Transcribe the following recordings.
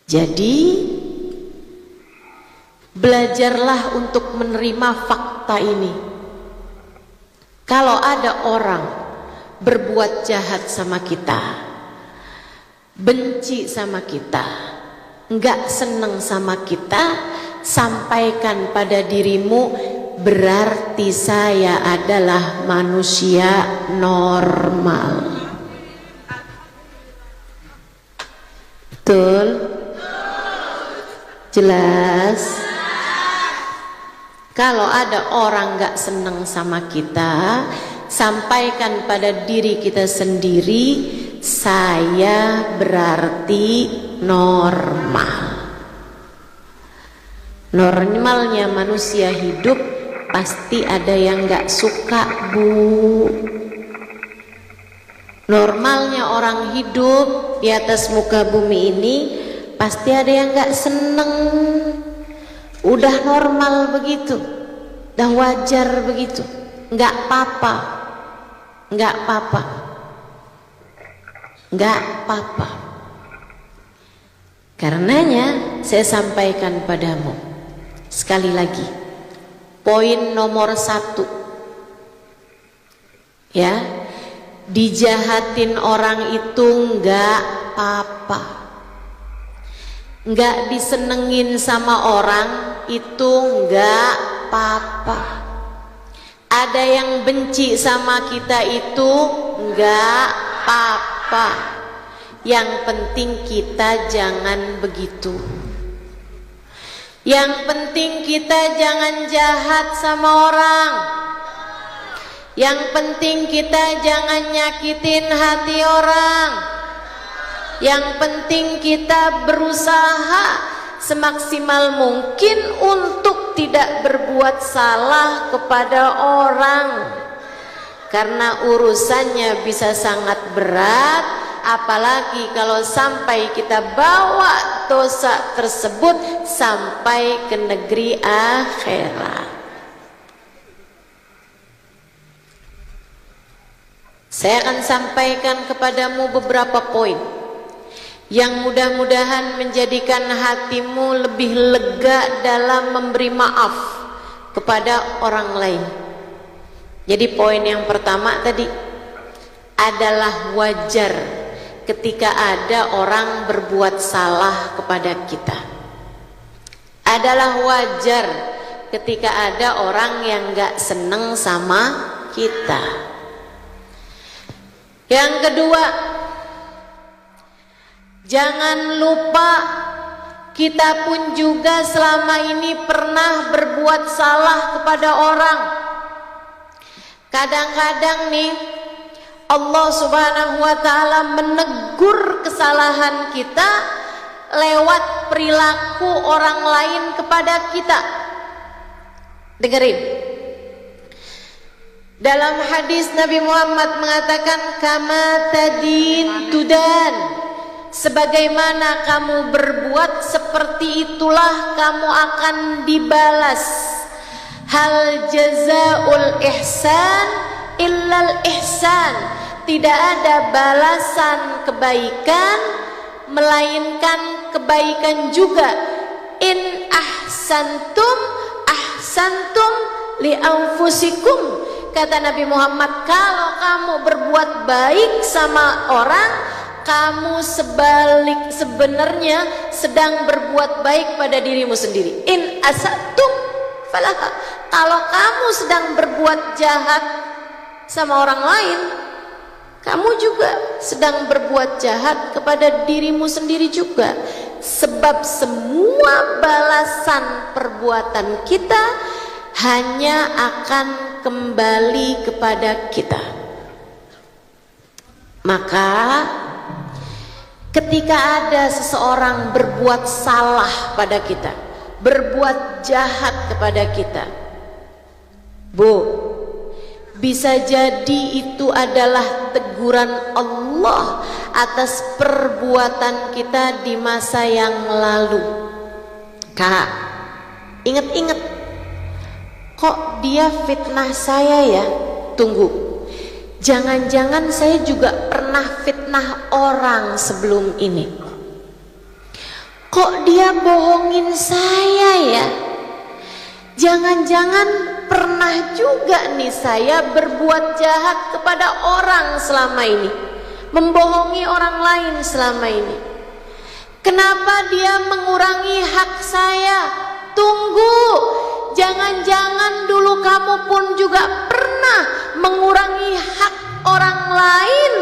Jadi belajarlah untuk menerima fakta ini. Kalau ada orang berbuat jahat sama kita, benci sama kita, enggak seneng sama kita, sampaikan pada dirimu, berarti saya adalah manusia normal. Betul? Jelas? Kalau ada orang gak seneng sama kita, sampaikan pada diri kita sendiri, saya berarti normal. Normalnya manusia hidup pasti ada yang gak suka, Bu. Normalnya orang hidup di atas muka bumi ini pasti ada yang gak seneng. Udah normal begitu, udah wajar begitu, nggak apa-apa, nggak apa-apa, nggak apa-apa. Karenanya saya sampaikan padamu sekali lagi, poin nomor 1, ya, dijahatin orang itu nggak apa-apa. Nggak disenengin sama orang itu nggak apa-apa. Ada yang benci sama kita itu nggak apa-apa. Yang penting kita jangan begitu. Yang penting kita jangan jahat sama orang. Yang penting kita jangan nyakitin hati orang. Yang penting kita berusaha semaksimal mungkin untuk tidak berbuat salah kepada orang. Karena urusannya bisa sangat berat, apalagi kalau sampai kita bawa dosa tersebut sampai ke negeri akhirat. Saya akan sampaikan kepadamu beberapa poin yang mudah-mudahan menjadikan hatimu lebih lega dalam memberi maaf kepada orang lain. Jadi poin yang pertama tadi adalah wajar ketika ada orang berbuat salah kepada kita. Adalah wajar ketika ada orang yang gak seneng sama kita. Yang kedua, jangan lupa kita pun juga selama ini pernah berbuat salah kepada orang. Kadang-kadang nih Allah Subhanahu wa ta'ala menegur kesalahan kita lewat perilaku orang lain kepada kita. Dengerin. Dalam hadis Nabi Muhammad mengatakan, kama tadin tudan, sebagaimana kamu berbuat seperti itulah kamu akan dibalas. Hal jazaul ihsan illal ihsan, tidak ada balasan kebaikan melainkan kebaikan juga. In ahsantum ahsantum li anfusikum, kata Nabi Muhammad, kalau kamu berbuat baik sama orang, kamu sebenarnya sedang berbuat baik pada dirimu sendiri. In asatum falaha, kalau kamu sedang berbuat jahat sama orang lain, kamu juga sedang berbuat jahat kepada dirimu sendiri juga. Sebab semua balasan perbuatan kita hanya akan kembali kepada kita. Maka ketika ada seseorang berbuat salah pada kita, berbuat jahat kepada kita, Bu, bisa jadi itu adalah teguran Allah atas perbuatan kita di masa yang lalu. Kak, ingat-ingat, kok dia fitnah saya ya? Tunggu, jangan-jangan saya juga pernah fitnah orang sebelum ini. kok dia bohongin saya ya? Jangan-jangan pernah juga nih saya berbuat jahat kepada orang selama ini, membohongi orang lain selama ini. Kenapa dia mengurangi hak saya? Tunggu, jangan-jangan dulu kamu pun juga pernah mengurangi hak orang lain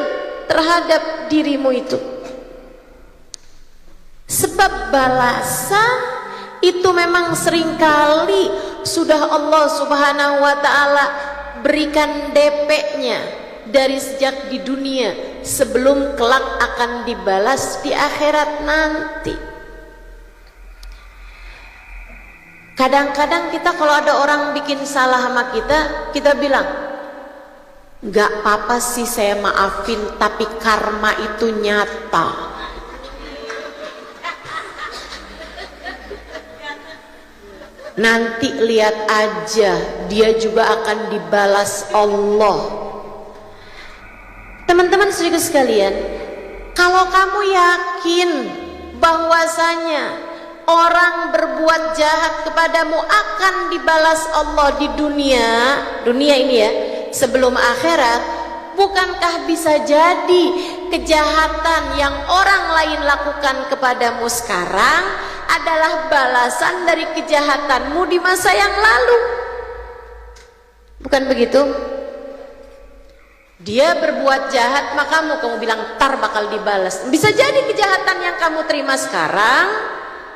terhadap dirimu itu. Sebab balasan itu memang seringkali sudah Allah Subhanahu wa ta'ala berikan DP-nya dari sejak di dunia sebelum kelak akan dibalas di akhirat nanti. Kadang-kadang kita kalau ada orang bikin salah sama kita, kita bilang, gak apa-apa sih saya maafin, tapi karma itu nyata. Nanti lihat aja, dia juga akan dibalas Allah. Teman-teman saudara sekalian, kalau kamu yakin bahwasanya orang berbuat jahat kepadamu akan dibalas Allah di dunia ini ya, sebelum akhirat, bukankah bisa jadi kejahatan yang orang lain lakukan kepadamu sekarang adalah balasan dari kejahatanmu di masa yang lalu? Bukan begitu? Dia berbuat jahat, maka kamu bilang ntar bakal dibalas. Bisa jadi kejahatan yang kamu terima sekarang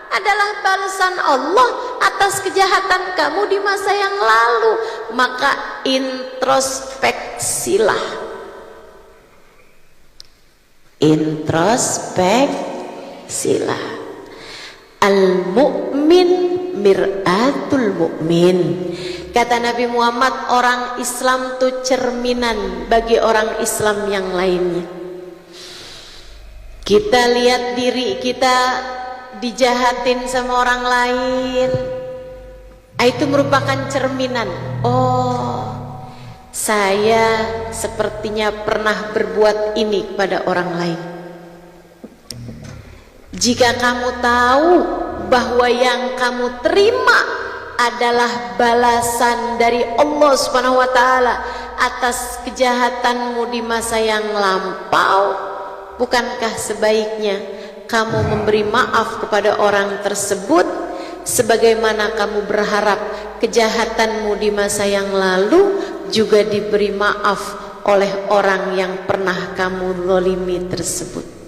adalah balasan Allah atas kejahatan kamu di masa yang lalu. Maka introspeksilah. Introspeksilah. Al-mu'min mir'atul mu'min. Kata Nabi Muhammad, orang Islam itu cerminan bagi orang Islam yang lainnya. Kita lihat diri kita dijahatin sama orang lain, itu merupakan cerminan. Oh, saya sepertinya pernah berbuat ini kepada orang lain. Jika kamu tahu bahwa yang kamu terima adalah balasan dari Allah Subhanahu wa ta'ala atas kejahatanmu di masa yang lampau, bukankah sebaiknya kamu memberi maaf kepada orang tersebut sebagaimana kamu berharap kejahatanmu di masa yang lalu juga diberi maaf oleh orang yang pernah kamu zalimi tersebut.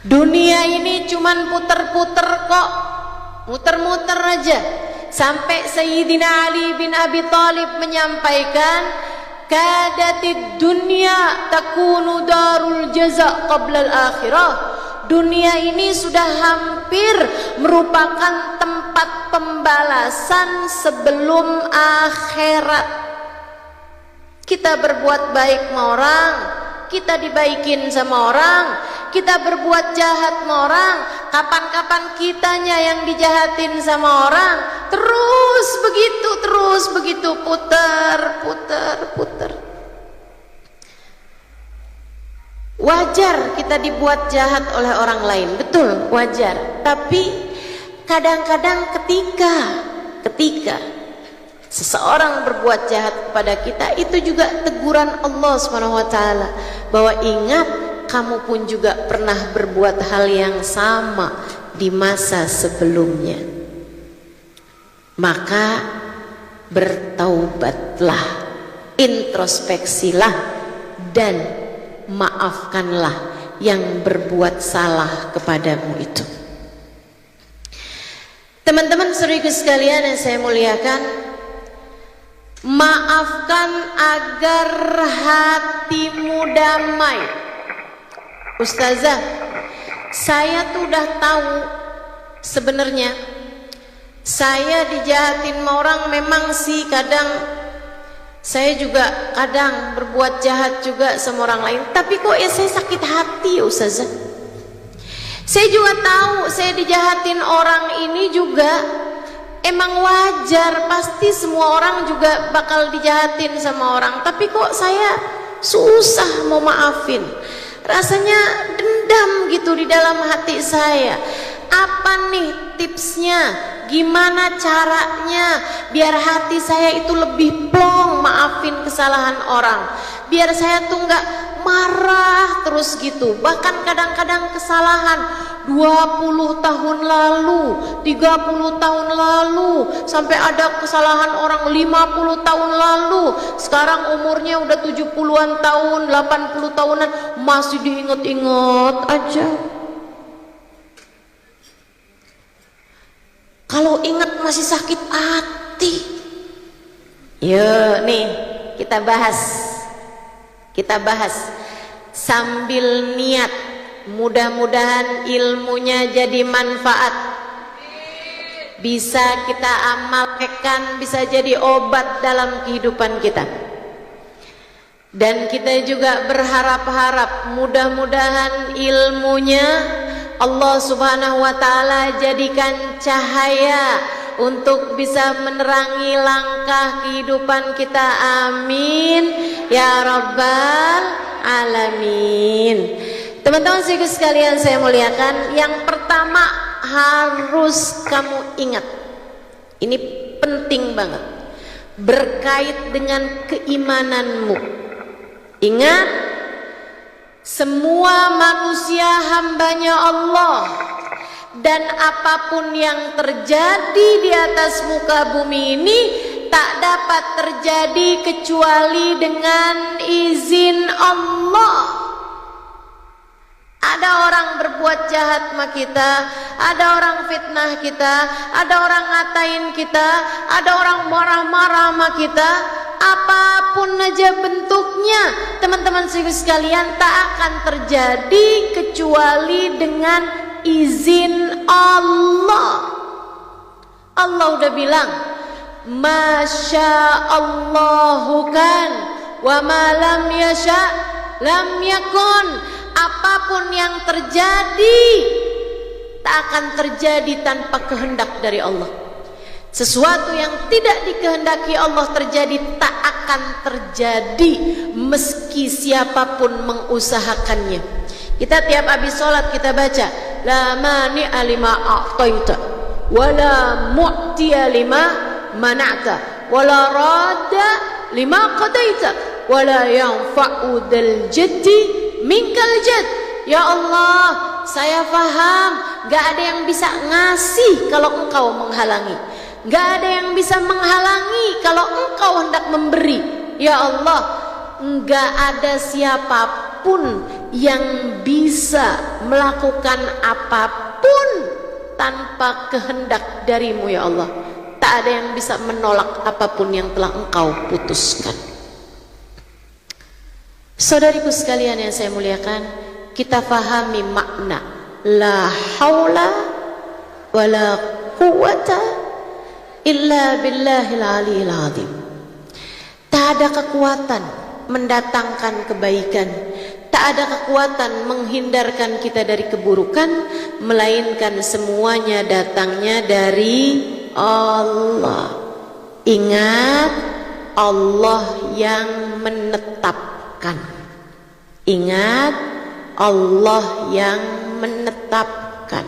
Dunia ini cuman puter-puter kok, muter-muter aja. Sampai Sayyidina Ali bin Abi Thalib menyampaikan, kadatid dunya takunu darul jaza qabla al-akhirah. Dunia ini sudah hampir merupakan tempat pembalasan sebelum akhirat. Kita berbuat baik sama orang, kita dibaikin sama orang. Kita berbuat jahat sama orang, kapan-kapan kitanya yang dijahatin sama orang. Terus begitu, putar. Wajar kita dibuat jahat oleh orang lain, betul, wajar. Tapi kadang-kadang ketika seseorang berbuat jahat kepada kita, itu juga teguran Allah SWT, bahwa ingat, kamu pun juga pernah berbuat hal yang sama di masa sebelumnya. Maka bertaubatlah, introspeksilah, dan maafkanlah yang berbuat salah kepadamu itu. Teman-teman saudaraku sekalian yang saya muliakan, maafkan agar hatimu damai. Ustazah, saya tuh udah tahu sebenarnya saya dijahatin sama orang. Memang sih kadang saya juga kadang berbuat jahat juga sama orang lain, tapi kok saya sakit hati ya Ustazah. Saya juga tahu saya dijahatin orang ini juga emang wajar, pasti semua orang juga bakal dijahatin sama orang, tapi kok saya susah mau maafin. Rasanya dendam terpendam gitu di dalam hati saya. Apa nih tipsnya? Gimana caranya biar hati saya itu lebih plong maafin kesalahan orang, biar saya tuh nggak marah terus gitu. Bahkan kadang-kadang kesalahan 20 tahun lalu, 30 tahun lalu, sampai ada kesalahan orang 50 tahun lalu, sekarang umurnya udah 70-an tahun, 80 tahunan, masih diinget-inget aja. Kalau ingat masih sakit hati. Yuk nih kita bahas sambil niat, mudah-mudahan ilmunya jadi manfaat, bisa kita amalkan, bisa jadi obat dalam kehidupan kita. Dan kita juga berharap-harap mudah-mudahan ilmunya Allah Subhanahu wa ta'ala jadikan cahaya untuk bisa menerangi langkah kehidupan kita. Amin ya rabbal alamin. Teman-teman sekalian saya muliakan, yang pertama harus kamu ingat, ini penting banget, berkait dengan keimananmu. Ingat, semua manusia hambanya Allah, dan apapun yang terjadi di atas muka bumi ini tak dapat terjadi kecuali dengan izin Allah. Ada orang berbuat jahat sama kita, ada orang fitnah kita, ada orang ngatain kita, ada orang marah-marah sama kita. Apapun aja bentuknya, teman-teman sekalian, tak akan terjadi kecuali dengan izin Allah. Allah udah bilang, Masya Allahu kan, wa ma lam yasha lam yakun. Apapun yang terjadi tak akan terjadi tanpa kehendak dari Allah. Sesuatu yang tidak dikehendaki Allah terjadi tak akan terjadi meski siapapun mengusahakannya. Kita tiap habis sholat kita baca, la mani'a lima a'taita wala mu'tiya lima mana'ta wala radda lima qadaita wala yanfa'u dzal jaddi minkal jadd. Ya Allah, saya faham gak ada yang bisa ngasih kalau Engkau menghalangi, gak ada yang bisa menghalangi kalau Engkau hendak memberi. Ya Allah, gak ada siapapun yang bisa melakukan apapun tanpa kehendak darimu ya Allah. Tak ada yang bisa menolak apapun yang telah Engkau putuskan. Saudariku sekalian yang saya muliakan, kita fahami makna la haula wala quwwata illa billahil aliyil azim. Tak ada kekuatan mendatangkan kebaikan, tak ada kekuatan menghindarkan kita dari keburukan, melainkan semuanya datangnya dari Allah. Ingat, Allah yang menetapkan. Ingat, Allah yang menetapkan.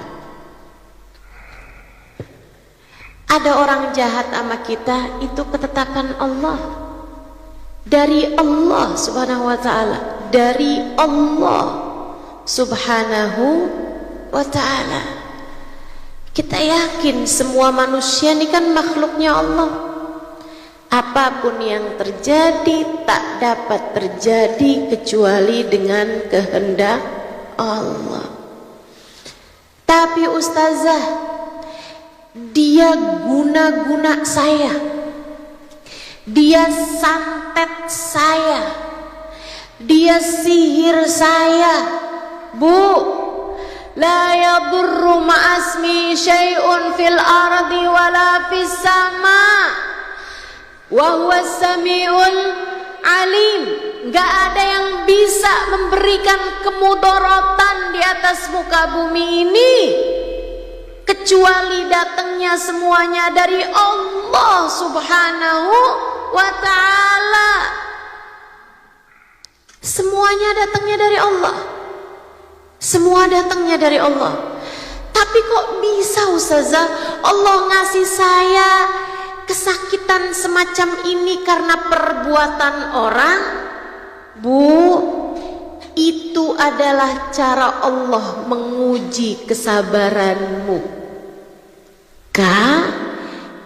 Ada orang jahat sama kita, itu ketetapan Allah. Dari Allah Subhanahu wa ta'ala, dari Allah Subhanahu wa ta'ala. Kita yakin semua manusia ini kan makhluknya Allah. Apapun yang terjadi tak dapat terjadi kecuali dengan kehendak Allah. Tapi ustazah, dia guna-guna saya, dia santet saya, dia sihir saya. Bu, la yadurru ma'asmi syai'un fil ardi wala fis sama wa huwa samiul alim. Gak ada yang bisa memberikan kemudorotan di atas muka bumi ini kecuali datangnya semuanya dari Allah Subhanahu wa ta'ala. Semuanya datangnya dari Allah. Semua datangnya dari Allah. Tapi kok bisa Ustazah Allah ngasih saya kesakitan semacam ini karena perbuatan orang? Bu, itu adalah cara Allah menguji kesabaranmu.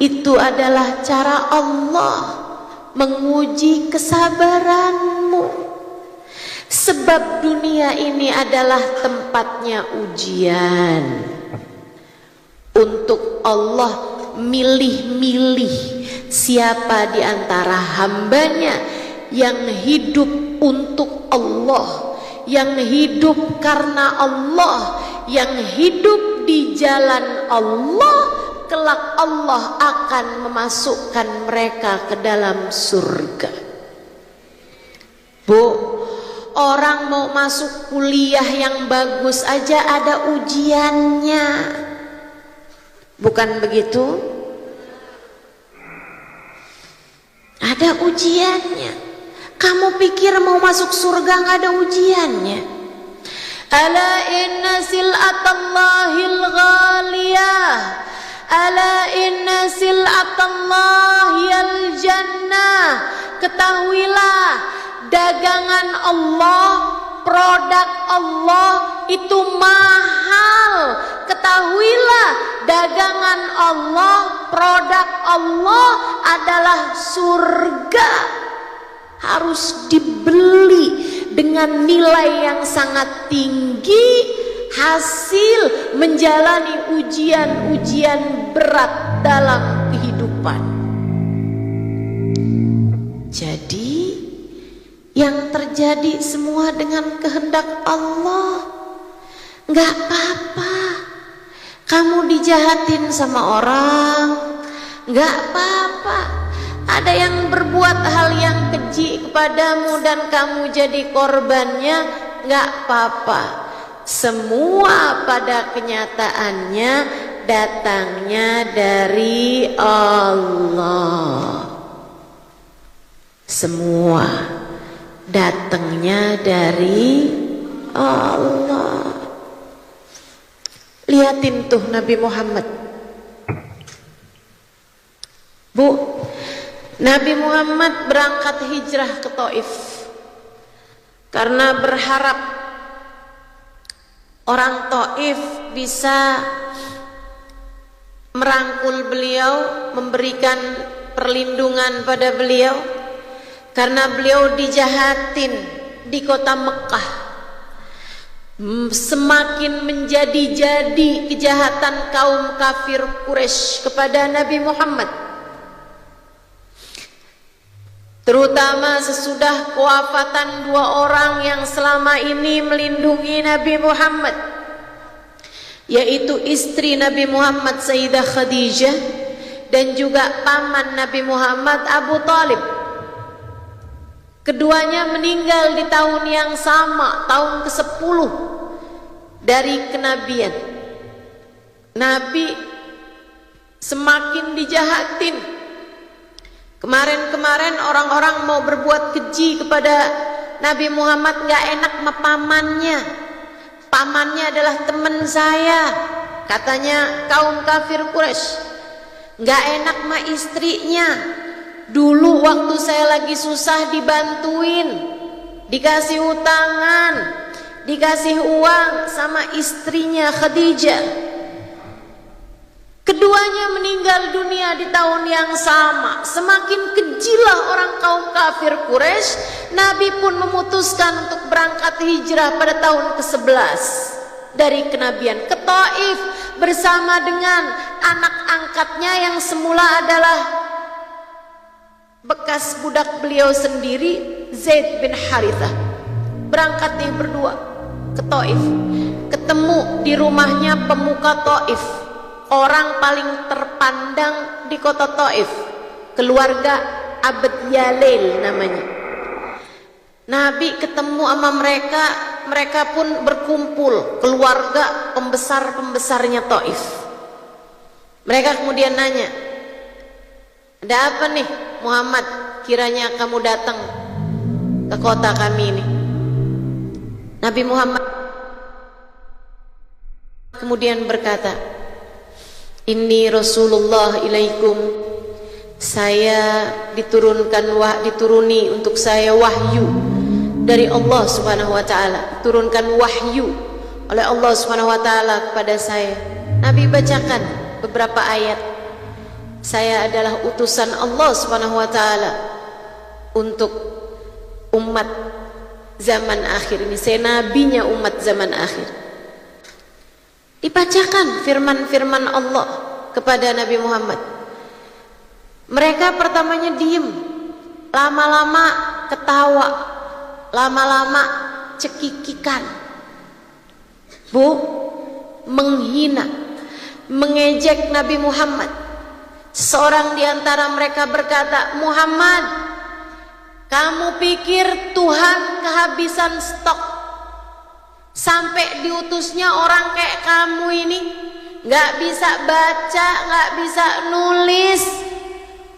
Itu adalah cara Allah menguji kesabaranmu. Sebab dunia ini adalah tempatnya ujian. Untuk Allah milih-milih siapa di antara hambanya yang hidup untuk Allah, yang hidup karena Allah, yang hidup di jalan Allah. Kelak Allah akan memasukkan mereka ke dalam surga. Bu, orang mau masuk kuliah yang bagus aja ada ujiannya. Bukan begitu? Ada ujiannya. Kamu pikir mau masuk surga nggak ada ujiannya? Ala inna sil'atallahil ghaliyah, ala inna sil'atallahil jannah. Ketahuilah, dagangan Allah, produk Allah itu mahal. Ketahuilah, dagangan Allah, produk Allah adalah surga. Harus dibeli dengan nilai yang sangat tinggi, hasil menjalani ujian-ujian berat dalam kehidupan. Jadi yang terjadi semua dengan kehendak Allah. Nggak apa-apa kamu dijahatin sama orang, nggak apa-apa. Ada yang berbuat hal yang keji kepadamu dan kamu jadi korbannya, nggak apa-apa. Semua pada kenyataannya datangnya dari Allah. Semua datangnya dari Allah. Lihatin tuh Nabi Muhammad. Bu, Nabi Muhammad berangkat hijrah ke Taif karena berharap orang Taif bisa merangkul beliau, memberikan perlindungan pada beliau karena beliau dijahatin di kota Mekah. Semakin menjadi-jadi kejahatan kaum kafir Quraisy kepada Nabi Muhammad, terutama sesudah kewafatan dua orang yang selama ini melindungi Nabi Muhammad, yaitu istri Nabi Muhammad Sayyidah Khadijah dan juga paman Nabi Muhammad Abu Talib. Keduanya meninggal di tahun yang sama, tahun ke-10 dari kenabian. Nabi semakin dijahatin. Kemarin-kemarin orang-orang mau berbuat keji kepada Nabi Muhammad, nggak enak sama pamannya. Pamannya adalah teman saya, katanya kaum kafir Quraisy. Nggak enak sama istrinya. Dulu waktu saya lagi susah dibantuin, dikasih utangan, dikasih uang sama istrinya Khadijah. Keduanya meninggal dunia di tahun yang sama. Semakin kejilah orang kaum kafir Quraisy. Nabi pun memutuskan untuk berangkat hijrah pada tahun ke-11 dari kenabian ke Taif bersama dengan anak angkatnya yang semula adalah bekas budak beliau sendiri, Zaid bin Harithah. Berangkat nih berdua ke Taif. Ketemu di rumahnya pemuka Taif, orang paling terpandang di kota Taif, keluarga Abd Yalil namanya. Nabi ketemu sama mereka, mereka pun berkumpul, keluarga pembesar-pembesarnya Taif. Mereka kemudian nanya, ada apa nih Muhammad, kiranya kamu datang ke kota kami ini? Nabi Muhammad kemudian berkata, "Inni Rasulullah ilaikum." Saya dituruni untuk saya wahyu dari Allah Subhanahu wa taala, turunkan wahyu oleh Allah Subhanahu wa taala kepada saya. Nabi bacakan beberapa ayat. Saya adalah utusan Allah Subhanahu wa taala untuk umat zaman akhir ini. Saya nabinya umat zaman akhir. Dibacakan firman-firman Allah kepada Nabi Muhammad. Mereka pertamanya diem, lama-lama ketawa, lama-lama cekikikan. Bu, menghina, mengejek Nabi Muhammad. Seorang di antara mereka berkata, "Muhammad, kamu pikir Tuhan kehabisan stok sampai diutusnya orang kayak kamu ini? Gak bisa baca, gak bisa nulis,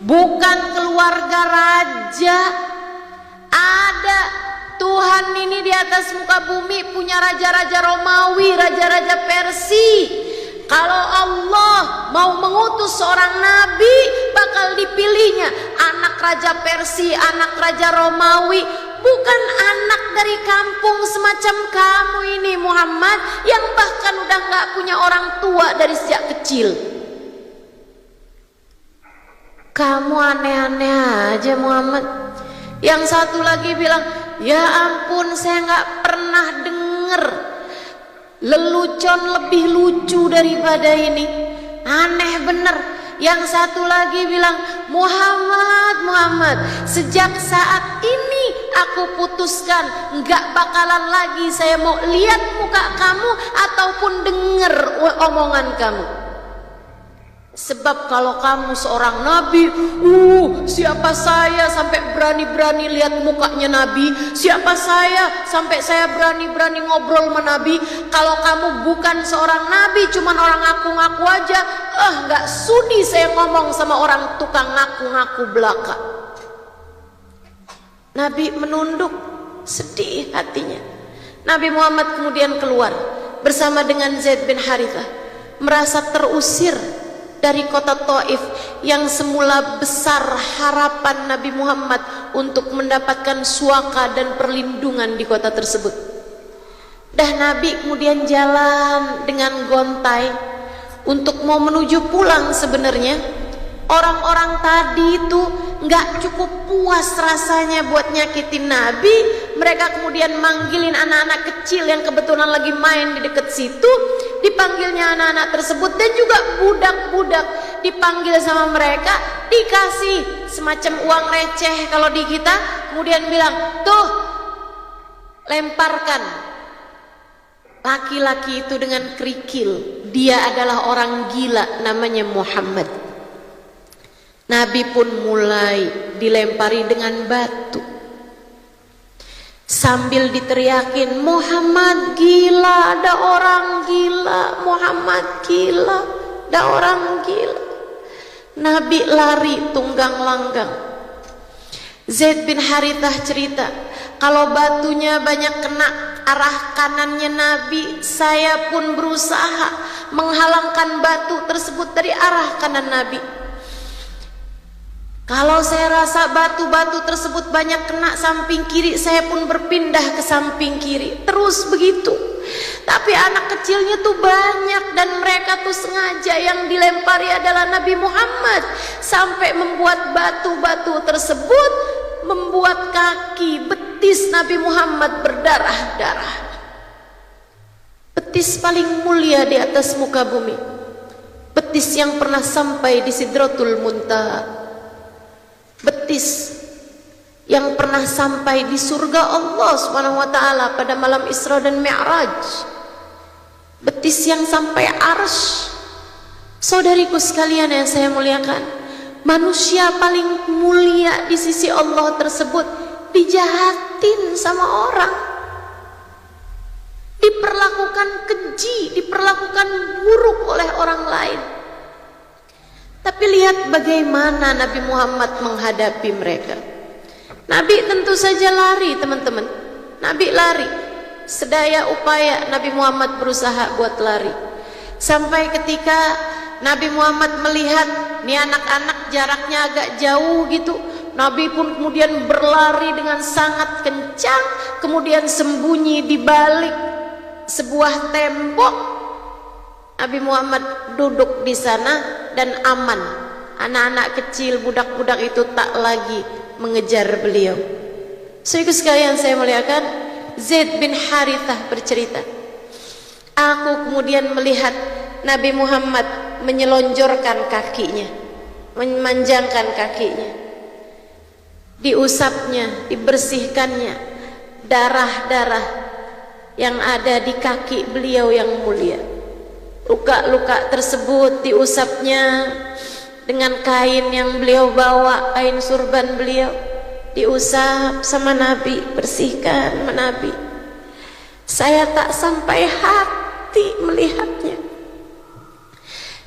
bukan keluarga raja. Ada Tuhan ini di atas muka bumi punya raja-raja Romawi, raja-raja Persia. Kalau Allah mau mengutus seorang nabi, bakal dipilihnya anak raja Persia, anak raja Romawi, bukan anak dari kampung semacam kamu ini Muhammad, yang bahkan udah gak punya orang tua dari sejak kecil. Kamu aneh-aneh aja Muhammad." Yang satu lagi bilang, "Ya ampun, saya gak pernah denger lelucon lebih lucu daripada ini. Aneh bener." Yang satu lagi bilang, Muhammad, sejak saat ini aku putuskan gak bakalan lagi saya mau lihat muka kamu ataupun denger omongan kamu. Sebab kalau kamu seorang nabi, siapa saya sampai berani-berani lihat mukanya nabi? Siapa saya sampai saya berani-berani ngobrol sama nabi? Kalau kamu bukan seorang nabi, cuman orang ngaku-ngaku aja, gak sudi saya ngomong sama orang tukang ngaku-ngaku belaka. Nabi menunduk, sedih hatinya. Nabi Muhammad kemudian keluar bersama dengan Zaid bin Harithah, merasa terusir dari kota Taif yang semula besar harapan Nabi Muhammad untuk mendapatkan suaka dan perlindungan di kota tersebut. Nabi kemudian jalan dengan gontai untuk mau menuju pulang. Sebenarnya orang-orang tadi itu nggak cukup puas rasanya buat nyakitin Nabi. Mereka kemudian manggilin anak-anak kecil yang kebetulan lagi main di dekat situ. Dipanggilnya anak-anak tersebut dan juga budak-budak dipanggil sama mereka, dikasih semacam uang receh kalau di kita, kemudian bilang, "Tuh, lemparkan laki-laki itu dengan kerikil, dia adalah orang gila namanya Muhammad." Nabi pun mulai dilempari dengan batu sambil diteriakin, "Muhammad gila, ada orang gila, Muhammad gila, ada orang gila." Nabi lari tunggang langgang. Zaid bin Harithah cerita, kalau batunya banyak kena arah kanannya Nabi, saya pun berusaha menghalangkan batu tersebut dari arah kanan Nabi. Kalau saya rasa batu-batu tersebut banyak kena samping kiri, saya pun berpindah ke samping kiri. Terus begitu. Tapi anak kecilnya tuh banyak dan mereka tuh sengaja yang dilempari adalah Nabi Muhammad, sampai membuat batu-batu tersebut membuat kaki betis Nabi Muhammad berdarah-darah. Betis paling mulia di atas muka bumi. Betis yang pernah sampai di Sidratul Muntaha. Betis yang pernah sampai di surga Allah Subhanahu wa taala pada malam Isra dan Mi'raj. Betis yang sampai arsy. Saudariku sekalian yang saya muliakan, manusia paling mulia di sisi Allah tersebut dijahatin sama orang, diperlakukan keji, diperlakukan buruk oleh orang lain. Tapi lihat bagaimana Nabi Muhammad menghadapi mereka. Nabi tentu saja lari, teman-teman. Nabi lari. Sedaya upaya Nabi Muhammad berusaha buat lari. Sampai ketika Nabi Muhammad melihat nih anak-anak jaraknya agak jauh gitu, Nabi pun kemudian berlari dengan sangat kencang, kemudian sembunyi di balik sebuah tembok. Nabi Muhammad duduk di sana dan aman. Anak-anak kecil, budak-budak itu tak lagi mengejar beliau. Saudara sekalian saya muliakan, Zaid bin Harithah bercerita, aku kemudian melihat Nabi Muhammad menyelonjorkan kakinya, memanjangkan kakinya, diusapnya, dibersihkannya darah-darah yang ada di kaki beliau yang mulia. Luka-luka tersebut diusapnya dengan kain yang beliau bawa, kain surban beliau, diusap sama Nabi, bersihkan sama Nabi. Saya tak sampai hati melihatnya.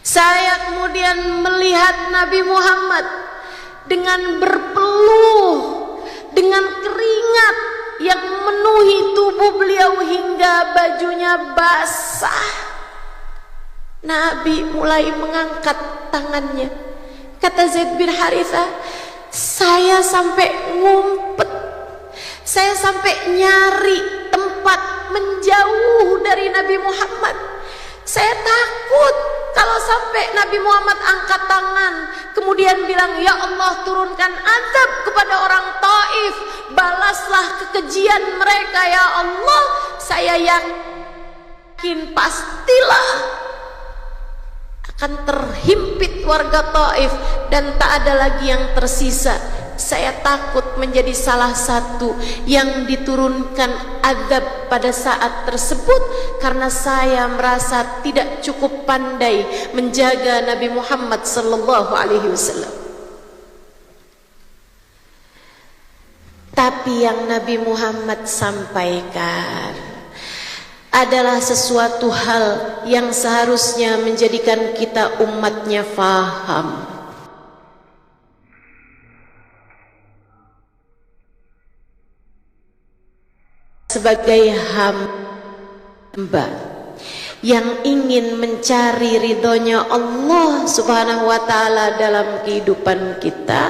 Saya kemudian melihat Nabi Muhammad dengan berpeluh, dengan keringat yang memenuhi tubuh beliau hingga bajunya basah. Nabi mulai mengangkat tangannya. Kata Zaid bin Harithah, saya sampai ngumpet, saya sampai nyari tempat menjauh dari Nabi Muhammad. Saya takut kalau sampai Nabi Muhammad angkat tangan kemudian bilang, ya Allah turunkan azab kepada orang Taif, balaslah kekejian mereka ya Allah. Saya yakin pastilah akan terhimpit warga Taif dan tak ada lagi yang tersisa. Saya takut menjadi salah satu yang diturunkan azab pada saat tersebut karena saya merasa tidak cukup pandai menjaga Nabi Muhammad sallallahu alaihi wasallam. Tapi yang Nabi Muhammad sampaikan adalah sesuatu hal yang seharusnya menjadikan kita umatnya faham. Sebagai hamba yang ingin mencari ridhonya Allah Subhanahu wa ta'ala dalam kehidupan kita,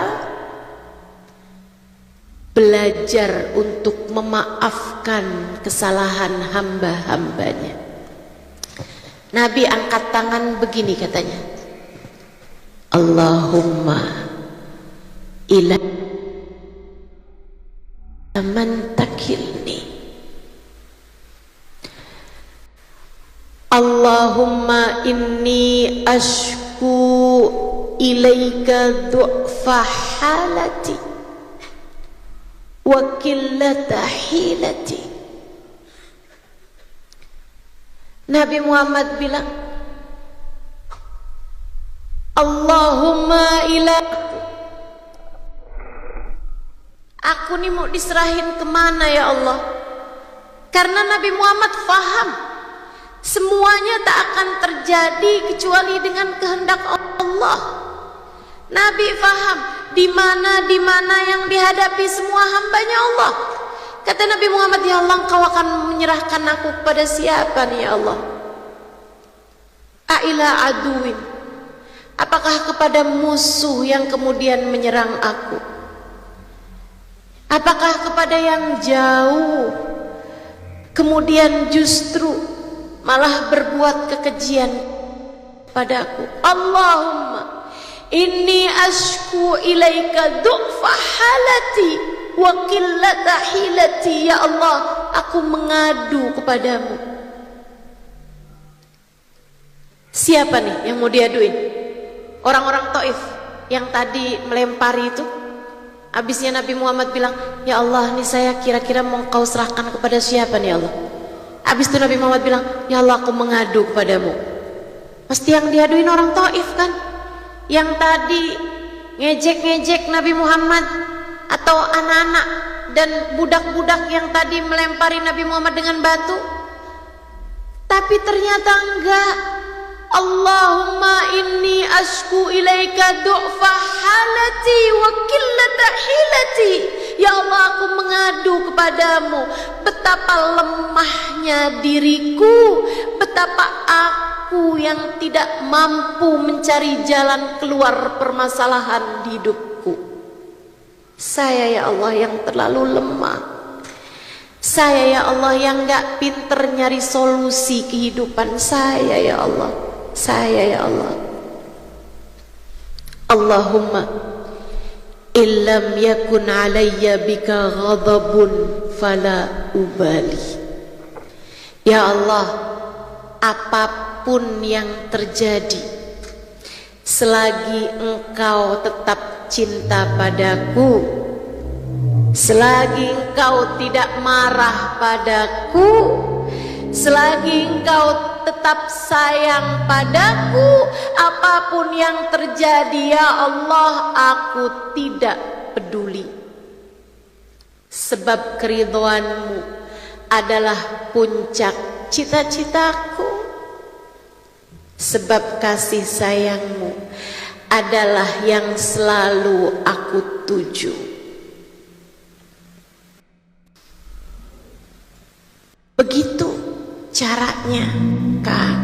belajar untuk memaafkan kesalahan hamba-hambanya. Nabi angkat tangan begini katanya, Allahumma ila man takilni, Allahumma inni ashku ilaika du'fa halati wa qillata hilati. Nabi Muhammad bilang, Allahumma ila, aku nih mau diserahin kemana ya Allah? Karena Nabi Muhammad faham semuanya tak akan terjadi kecuali dengan kehendak Allah. Nabi faham di mana yang dihadapi semua hambanya Allah. Kata Nabi Muhammad, ya Allah, Engkau akan menyerahkan aku kepada siapa nih ya Allah? Aila aduin, apakah kepada musuh yang kemudian menyerang aku? Apakah kepada yang jauh kemudian justru malah berbuat kekejian padaku? Allahumma inni ashku ilaika du'fa halati wa qillata hilati. Ya Allah, aku mengadu kepadamu. Siapa nih yang mau diaduin? Orang-orang Taif yang tadi melempari itu. Habisnya Nabi Muhammad bilang, ya Allah, nih saya kira-kira mau Kau serahkan kepada siapa nih ya Allah? Habis itu Nabi Muhammad bilang, ya Allah, aku mengadu kepadamu. Pasti yang diaduin orang Taif kan, yang tadi ngejek-ngejek Nabi Muhammad, atau anak-anak dan budak-budak yang tadi melempari Nabi Muhammad dengan batu. Tapi ternyata enggak. Allahumma inni ashku ilaika du'fa halati wa qillata hilati. Ya Allah, aku mengadu kepadamu betapa lemahnya diriku, betapa aku aku yang tidak mampu mencari jalan keluar permasalahan di hidupku. Saya ya Allah yang terlalu lemah. Saya ya Allah yang gak pinter nyari solusi kehidupan. Saya ya Allah. Saya ya Allah. Allahumma illam yakun alayya bika ghadabun fala ubali. Ya Allah, apapun yang terjadi, selagi Engkau tetap cinta padaku, selagi Engkau tidak marah padaku, selagi Engkau tetap sayang padaku, apapun yang terjadi ya Allah, aku tidak peduli. Sebab keridhoanmu adalah puncak cita-citaku. Sebab kasih sayangmu adalah yang selalu aku tuju. Begitu caranya, Kak.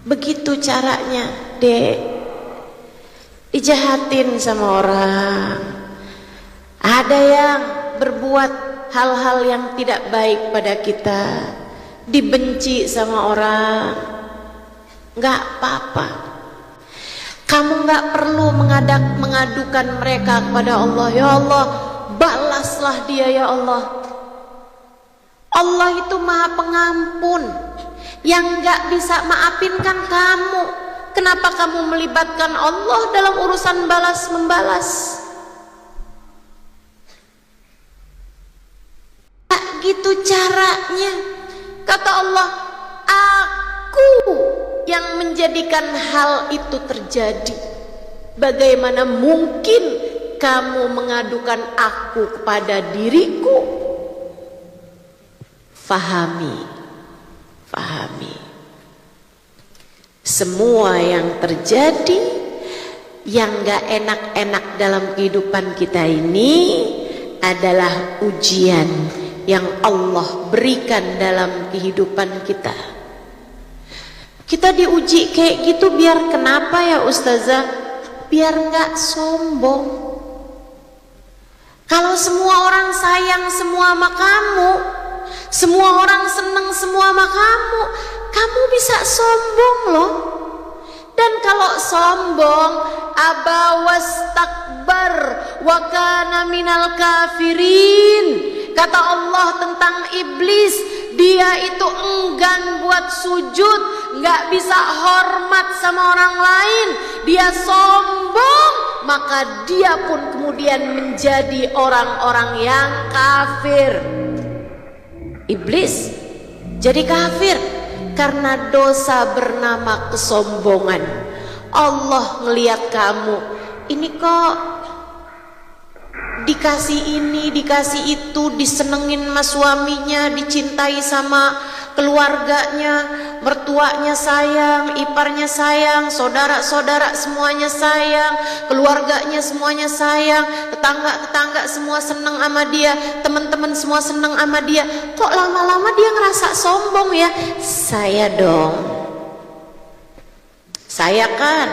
Begitu caranya, Dek. Dijahatin sama orang. Ada yang berbuat hal-hal yang tidak baik pada kita. Dibenci sama orang. Gak apa-apa. Kamu gak perlu mengadukan mereka kepada Allah. Ya Allah, balaslah dia ya Allah. Allah itu maha pengampun. Yang gak bisa maafin kan kamu. Kenapa kamu melibatkan Allah dalam urusan balas-membalas? Gak gitu caranya. Kata Allah, aku yang menjadikan hal itu terjadi. Bagaimana mungkin kamu mengadukan aku kepada diriku? Fahami, fahami. Semua yang terjadi, yang gak enak-enak dalam kehidupan kita ini adalah ujian yang Allah berikan dalam kehidupan kita. Kita diuji kayak gitu biar kenapa ya Ustazah? Biar gak sombong. Kalau semua orang sayang semua sama kamu, semua orang senang semua sama kamu, kamu bisa sombong loh. Dan kalau sombong, aba wastakbar wa kana minal kafirin. Kata Allah tentang iblis, dia itu enggan buat sujud, nggak bisa hormat sama orang lain. Dia sombong, maka dia pun kemudian menjadi orang-orang yang kafir. Iblis jadi kafir karena dosa bernama kesombongan. Allah ngelihat kamu, ini kok dikasih ini, dikasih itu, disenengin sama suaminya, dicintai sama keluarganya, mertuanya sayang, iparnya sayang, saudara-saudara semuanya sayang, keluarganya semuanya sayang, tetangga-tetangga semua seneng sama dia, teman-teman semua seneng sama dia. Kok lama-lama dia ngerasa sombong ya? Saya dong. Saya kan,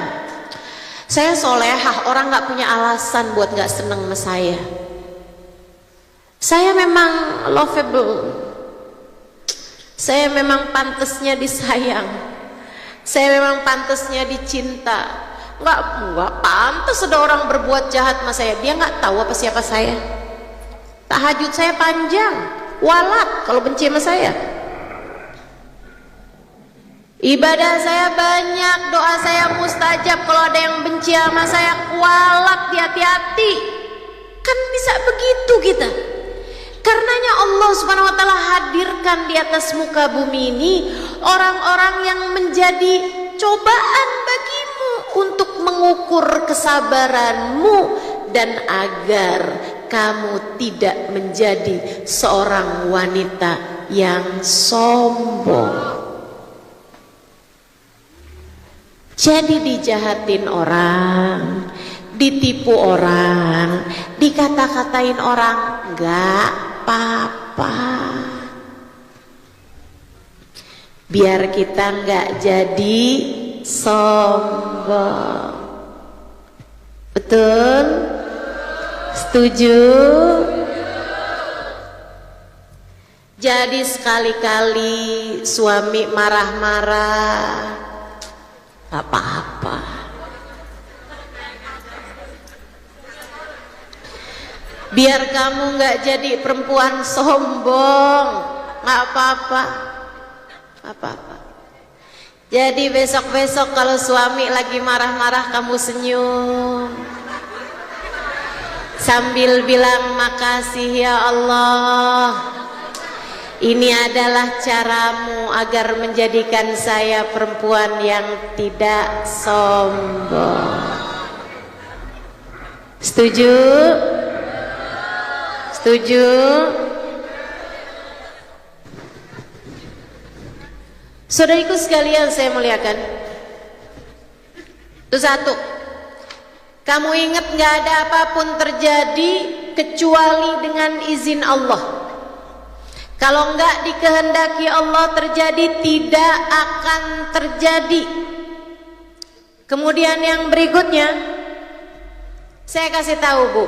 saya solehah, orang gak punya alasan buat gak seneng sama saya. Saya memang lovable. Saya memang pantasnya disayang. Saya memang pantasnya dicinta. Nggak pantas ada orang berbuat jahat sama saya. Dia nggak tahu apa siapa saya. Tahajud saya panjang, walat kalau benci sama saya. Ibadah saya banyak, doa saya mustajab. Kalau ada yang benci sama saya, walat, hati-hati. Kan bisa begitu kita. Karenanya Allah Subhanahu wa taala hadirkan di atas muka bumi ini orang-orang yang menjadi cobaan bagimu untuk mengukur kesabaranmu dan agar kamu tidak menjadi seorang wanita yang sombong. Jadi dijahatin orang, ditipu orang, dikata-katain orang, enggak apa-apa. biar kita nggak jadi sombong. Betul? Setuju? Jadi sekali-kali suami marah-marah, apa-apa. Biar kamu nggak jadi perempuan sombong, nggak apa-apa, apa-apa. Jadi besok-besok kalau suami lagi marah-marah kamu senyum sambil bilang, makasih ya Allah, ini adalah caramu agar menjadikan saya perempuan yang tidak sombong. Setuju? Setuju? Saudariku sekalian saya muliakan, itu satu, kamu ingat gak ada apapun terjadi kecuali dengan izin Allah. Kalau enggak dikehendaki Allah terjadi, tidak akan terjadi. Kemudian yang berikutnya, saya kasih tahu Bu,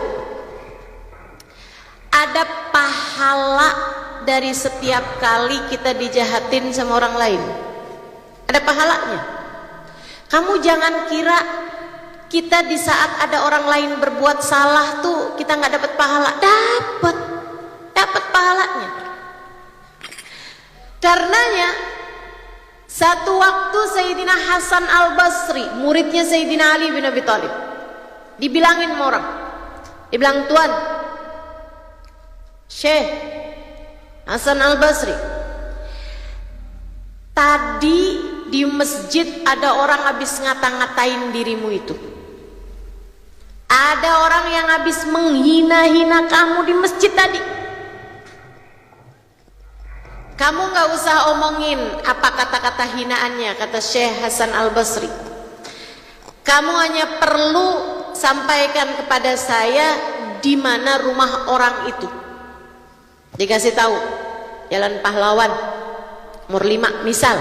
ada pahala dari setiap kali kita dijahatin sama orang lain. Ada pahalanya. Kamu jangan kira kita di saat ada orang lain berbuat salah tuh kita nggak dapat pahala. Dapat pahalanya. Karenanya satu waktu Sayyidina Hasan Al-Basri, muridnya Sayyidina Ali bin Abi Thalib, dibilangin sama orang, dibilang, Tuan Syekh Hasan Al-Basri, tadi di masjid ada orang habis ngata-ngatain dirimu itu. Ada orang yang habis menghina-hina kamu di masjid tadi. Kamu gak usah omongin apa kata-kata hinaannya, kata Syekh Hasan Al-Basri. Kamu hanya perlu sampaikan kepada saya di mana rumah orang itu. Dikasih tahu, Jalan Pahlawan, nomor 5 misal.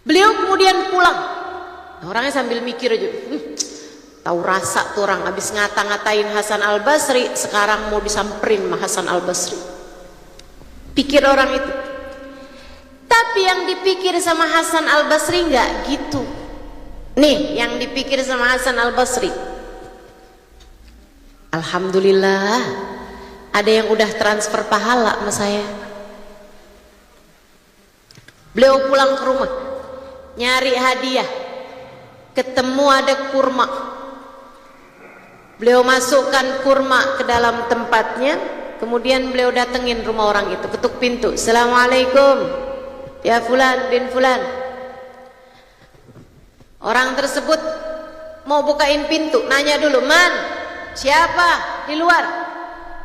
Beliau kemudian pulang. Orangnya sambil mikir aja, tahu rasa tuh orang habis ngata-ngatain Hasan Al-Basri, sekarang mau disamperin sama Hasan Al-Basri. Pikir orang itu. Tapi yang dipikir sama Hasan Al-Basri nggak gitu. Nih yang dipikir sama Hasan Al-Basri, alhamdulillah ada yang udah transfer pahala sama saya. Beliau pulang ke rumah, nyari hadiah, ketemu ada kurma. Beliau masukkan kurma ke dalam tempatnya, kemudian beliau datengin rumah orang itu, ketuk pintu, Assalamualaikum ya fulan bin fulan. Orang tersebut mau bukain pintu, nanya dulu, man, siapa di luar?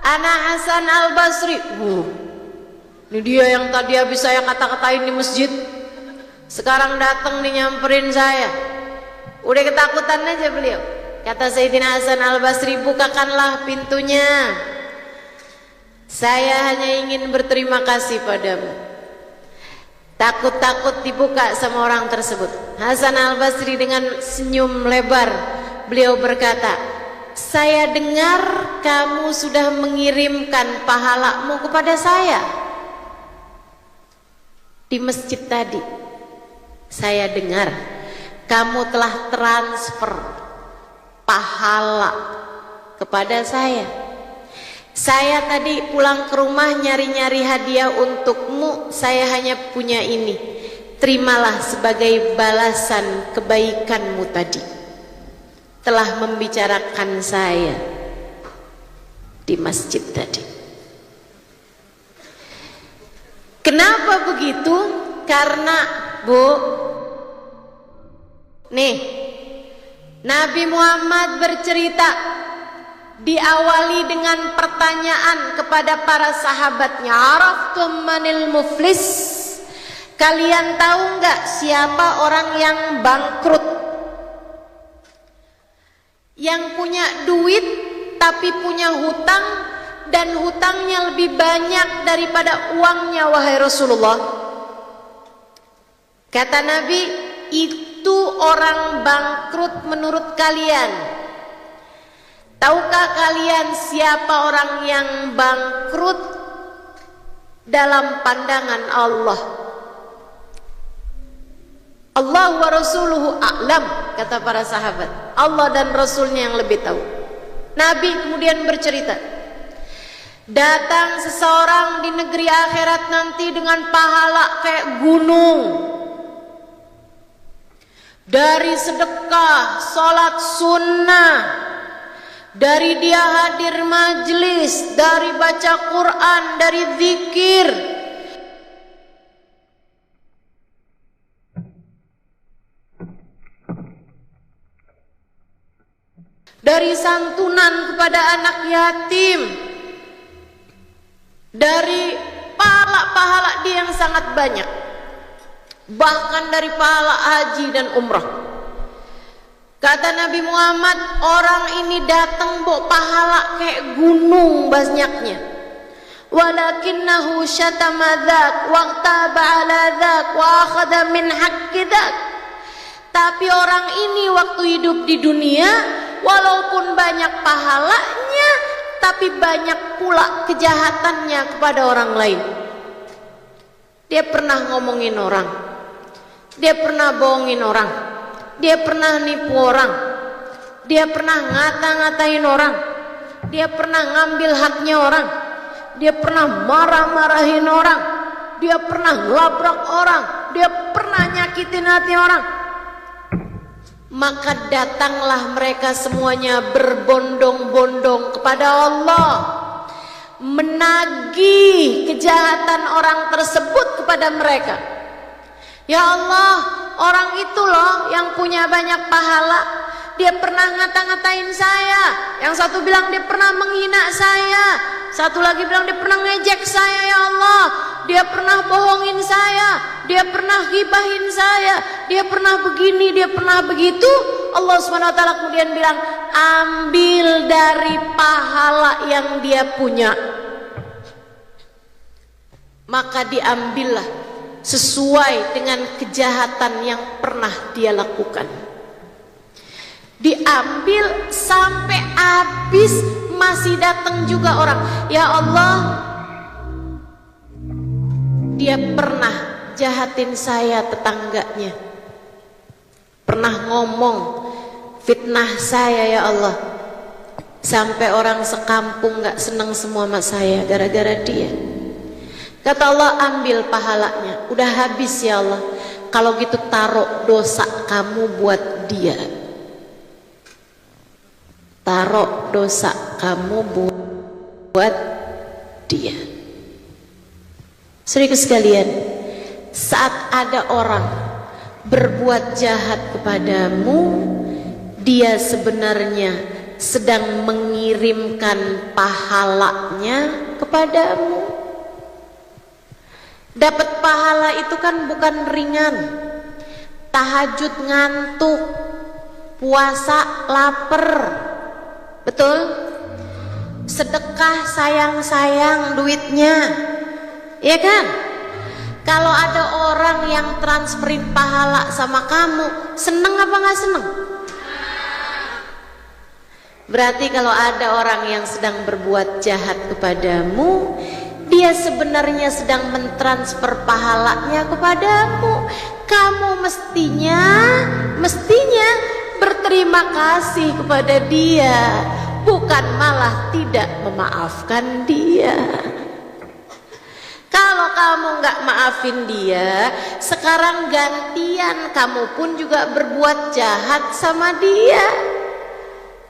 Ana Hasan Al-Basri. Ini dia yang tadi habis saya kata-katain di masjid, sekarang datang nih nyamperin saya. Udah ketakutan aja beliau. Kata Sayyidina Hasan Al-Basri, bukakanlah pintunya, saya hanya ingin berterima kasih padamu. Takut-takut dibuka sama orang tersebut. Hasan Al-Basri dengan senyum lebar, beliau berkata, saya dengar kamu sudah mengirimkan pahalamu kepada saya di masjid tadi. Saya dengar kamu telah transfer pahala kepada saya. Saya tadi pulang ke rumah nyari-nyari hadiah untukmu, saya hanya punya ini. Terimalah sebagai balasan kebaikanmu tadi, telah membicarakan saya di masjid tadi. Kenapa begitu? Karena Bu, nih Nabi Muhammad bercerita, diawali dengan pertanyaan kepada para sahabatnya, Araftum manil muflis? Kalian tahu nggak siapa orang yang bangkrut? Yang punya duit tapi punya hutang, dan hutangnya lebih banyak daripada uangnya, wahai Rasulullah. Kata Nabi, itu orang bangkrut menurut kalian. Tahukah kalian siapa orang yang bangkrut dalam pandangan Allah? Allah wa rasuluhu a'lam, kata para sahabat. Allah dan Rasulnya yang lebih tahu. Nabi kemudian bercerita, datang seseorang di negeri akhirat nanti dengan pahala kayak gunung, dari sedekah, sholat sunnah, dari dia hadir majlis, dari baca Quran, dari zikir, dari santunan kepada anak yatim, dari pahala-pahala dia yang sangat banyak, bahkan dari pahala haji dan umrah. Kata Nabi Muhammad, orang ini datang bawa pahala kayak gunung banyaknya. Walakinnahu syatama dzak waqtaba ala dzak wa akhadha min haqqi dzak. Tapi orang ini waktu hidup di dunia, walaupun banyak pahalanya, tapi banyak pula kejahatannya kepada orang lain. Dia pernah ngomongin orang, dia pernah bohongin orang, dia pernah nipu orang, dia pernah ngata-ngatain orang, dia pernah ngambil haknya orang, dia pernah marah-marahin orang, dia pernah ngelabrak orang, dia pernah nyakitin hati orang. Maka datanglah mereka semuanya berbondong-bondong kepada Allah, menagih kejahatan orang tersebut kepada mereka. Ya Allah, orang itu loh yang punya banyak pahala, dia pernah ngata-ngatain saya. Yang satu bilang dia pernah menghina saya, satu lagi bilang dia pernah ngejek saya. Ya Allah, dia pernah bohongin saya, dia pernah gibahin saya, dia pernah begini, dia pernah begitu. Allah SWT kemudian bilang, ambil dari pahala yang dia punya. Maka diambillah sesuai dengan kejahatan yang pernah dia lakukan. Diambil sampai habis, masih datang juga orang. Ya Allah, dia pernah jahatin saya tetangganya, pernah ngomong fitnah saya ya Allah, sampai orang sekampung gak seneng semua sama saya gara-gara dia. Kata Allah, ambil pahalanya, udah habis ya Allah. Kalau gitu taruh dosa kamu buat dia, taruh dosa kamu buat dia. Saudara sekalian, saat ada orang berbuat jahat kepadamu, dia sebenarnya sedang mengirimkan pahalanya kepadamu. Dapat pahala itu kan bukan ringan. Tahajud ngantuk, puasa lapar, betul? Sedekah sayang-sayang duitnya, ya kan? Kalau ada orang yang transferin pahala sama kamu, seneng apa nggak seneng? Berarti kalau ada orang yang sedang berbuat jahat kepadamu, dia sebenarnya sedang mentransfer pahalanya kepadamu. Kamu mestinya berterima kasih kepada dia, bukan malah tidak memaafkan dia. Kalau kamu nggak maafin dia, sekarang gantian kamu pun juga berbuat jahat sama dia.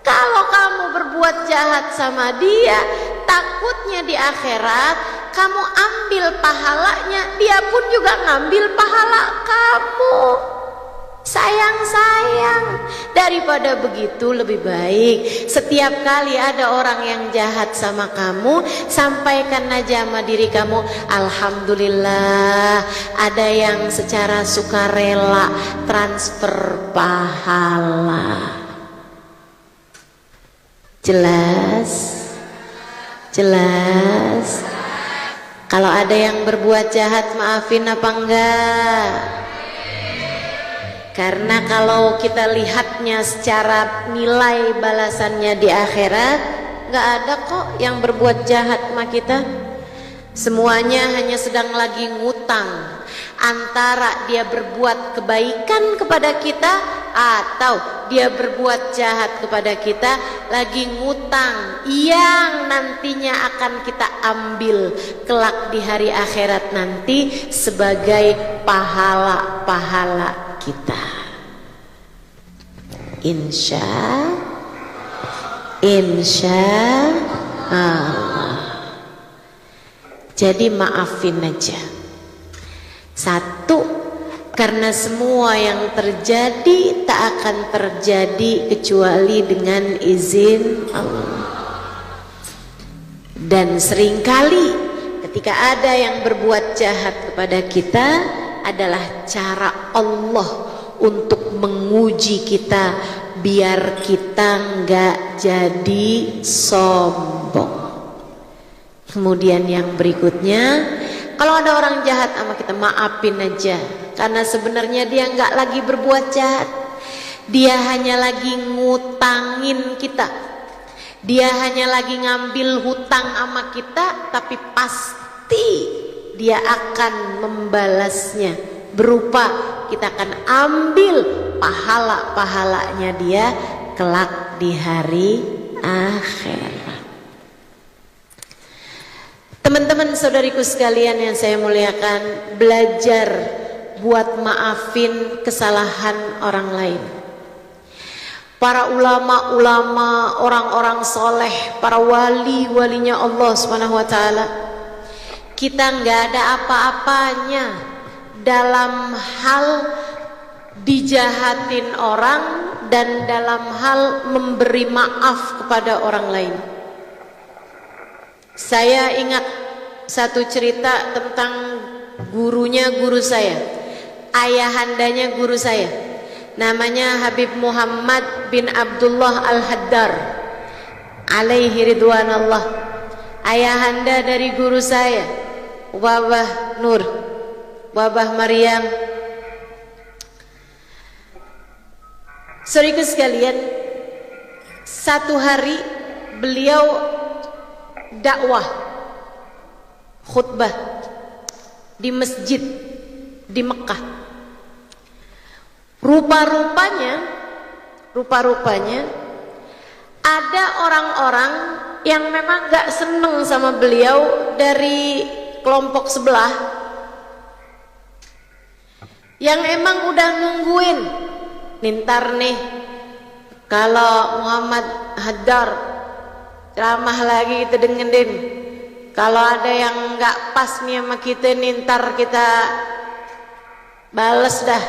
Kalau kamu berbuat jahat sama dia, takutnya di akhirat kamu ambil pahalanya, dia pun juga ngambil pahala kamu. Sayang, daripada begitu lebih baik setiap kali ada orang yang jahat sama kamu, sampaikan aja sama diri kamu, alhamdulillah ada yang secara sukarela transfer pahala. Jelas. Kalau ada yang berbuat jahat, maafin apa enggak? Karena kalau kita lihatnya secara nilai balasannya di akhirat, nggak ada kok yang berbuat jahat sama kita. Semuanya hanya sedang lagi ngutang antara dia berbuat kebaikan kepada kita atau dia berbuat jahat kepada kita, lagi ngutang yang nantinya akan kita ambil kelak di hari akhirat nanti sebagai pahala-pahala kita. Insya Allah. Jadi maafin aja. Satu, karena semua yang terjadi tak akan terjadi kecuali dengan izin Allah. Dan seringkali ketika ada yang berbuat jahat kepada kita adalah cara Allah untuk menguji kita biar kita nggak jadi sombong. Kemudian yang berikutnya, kalau ada orang jahat sama kita, maafin aja. Karena sebenarnya dia nggak lagi berbuat jahat. Dia hanya lagi ngutangin kita. Dia hanya lagi ngambil hutang sama kita, tapi pasti dia akan membalasnya. Berupa kita akan ambil pahala-pahalanya dia kelak di hari akhirat. Teman-teman saudariku sekalian yang saya muliakan, belajar buat maafin kesalahan orang lain. Para ulama-ulama, orang-orang soleh, para wali-walinya Allah SWT, kita nggak ada apa-apanya dalam hal dijahatin orang dan dalam hal memberi maaf kepada orang lain. Saya ingat satu cerita tentang gurunya guru saya, ayahandanya guru saya, namanya Habib Muhammad bin Abdullah Al-Haddar alaihi ridwanallah. Ayahanda dari guru saya, Babah Nur, Babah Maryam. Saudaraku sekalian, satu hari beliau dakwah khutbah di masjid di Mekah. Rupa-rupanya ada orang-orang yang memang gak seneng sama beliau dari kelompok sebelah, yang emang udah nungguin nintar nih kalau Muhammad Haddar ceramah lagi kita dengerin. Kalau ada yang nggak pas nih sama kita nih, ntar kita bales dah,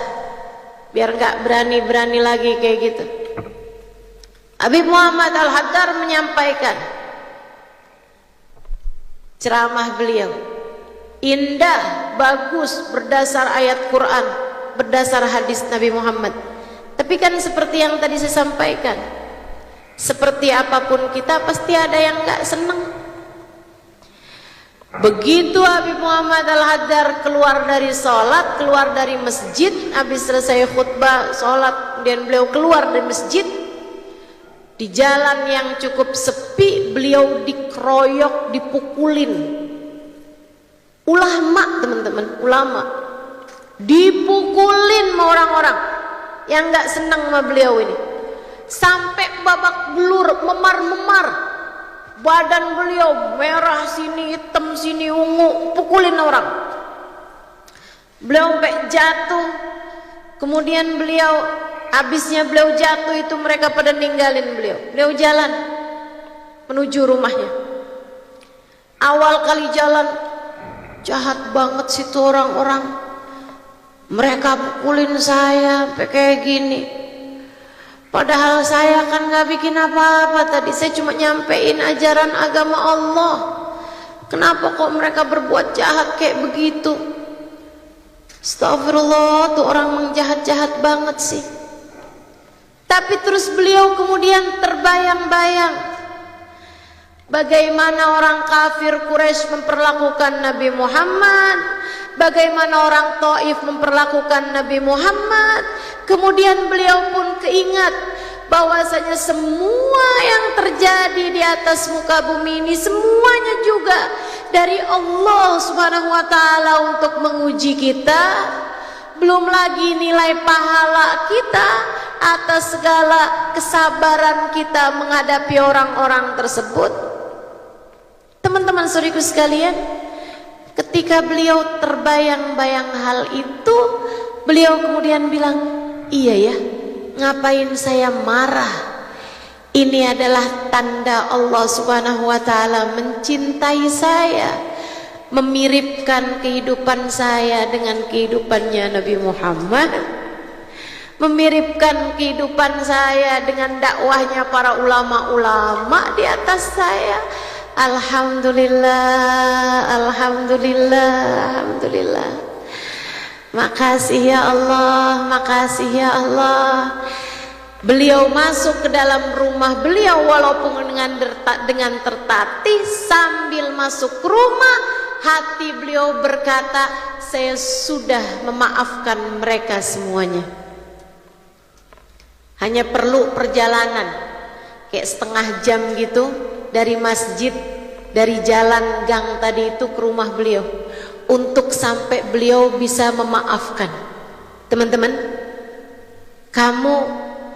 biar nggak berani-berani lagi kayak gitu. Habib Muhammad Al-Haddar menyampaikan ceramah beliau, indah, bagus, berdasar ayat Quran, berdasar hadis Nabi Muhammad. Tapi kan seperti yang tadi saya sampaikan, seperti apapun kita pasti ada yang nggak seneng. Begitu Habib Muhammad Al-Haddar keluar dari sholat, keluar dari masjid, habis selesai khutbah sholat, dan beliau keluar dari masjid, di jalan yang cukup sepi beliau dikeroyok, dipukulin. Ulama, teman-teman, ulama dipukulin sama orang-orang yang nggak seneng sama beliau ini, sampai babak belur, memar-memar. Badan beliau merah sini, hitam sini, ungu, pukulin orang. Beliau sampai jatuh. Kemudian beliau, habisnya beliau jatuh itu mereka pada ninggalin beliau. Beliau jalan menuju rumahnya. Awal kali jalan, jahat banget situ orang-orang. Mereka pukulin saya sampai kayak gini. Padahal saya kan gak bikin apa-apa tadi. Saya cuma nyampein ajaran agama Allah. Kenapa kok mereka berbuat jahat kayak begitu? Astagfirullah, tuh orang menjahat-jahat banget sih. Tapi terus beliau kemudian terbayang-bayang bagaimana orang kafir Quraisy memperlakukan Nabi Muhammad, bagaimana orang Taif memperlakukan Nabi Muhammad, Kemudian beliau pun keingat bahwasanya semua yang terjadi di atas muka bumi ini semuanya juga dari Allah Subhanahu wa taala untuk menguji kita. Belum lagi nilai pahala kita atas segala kesabaran kita menghadapi orang-orang tersebut. Teman-teman saudaraku sekalian, ketika beliau terbayang-bayang hal itu, beliau kemudian bilang, iya ya, ngapain saya marah? Ini adalah tanda Allah Subhanahu wa taala mencintai saya, memiripkan kehidupan saya dengan kehidupannya Nabi Muhammad, memiripkan kehidupan saya dengan dakwahnya para ulama-ulama di atas saya. Alhamdulillah, alhamdulillah, alhamdulillah. Makasih ya Allah, makasih ya Allah. Beliau masuk ke dalam rumah beliau walaupun dengan tertatih. Sambil masuk rumah, hati beliau berkata, saya sudah memaafkan mereka semuanya. Hanya perlu perjalanan kayak setengah jam gitu dari masjid, dari jalan gang tadi itu ke rumah beliau, untuk sampai beliau bisa memaafkan. Teman-teman, kamu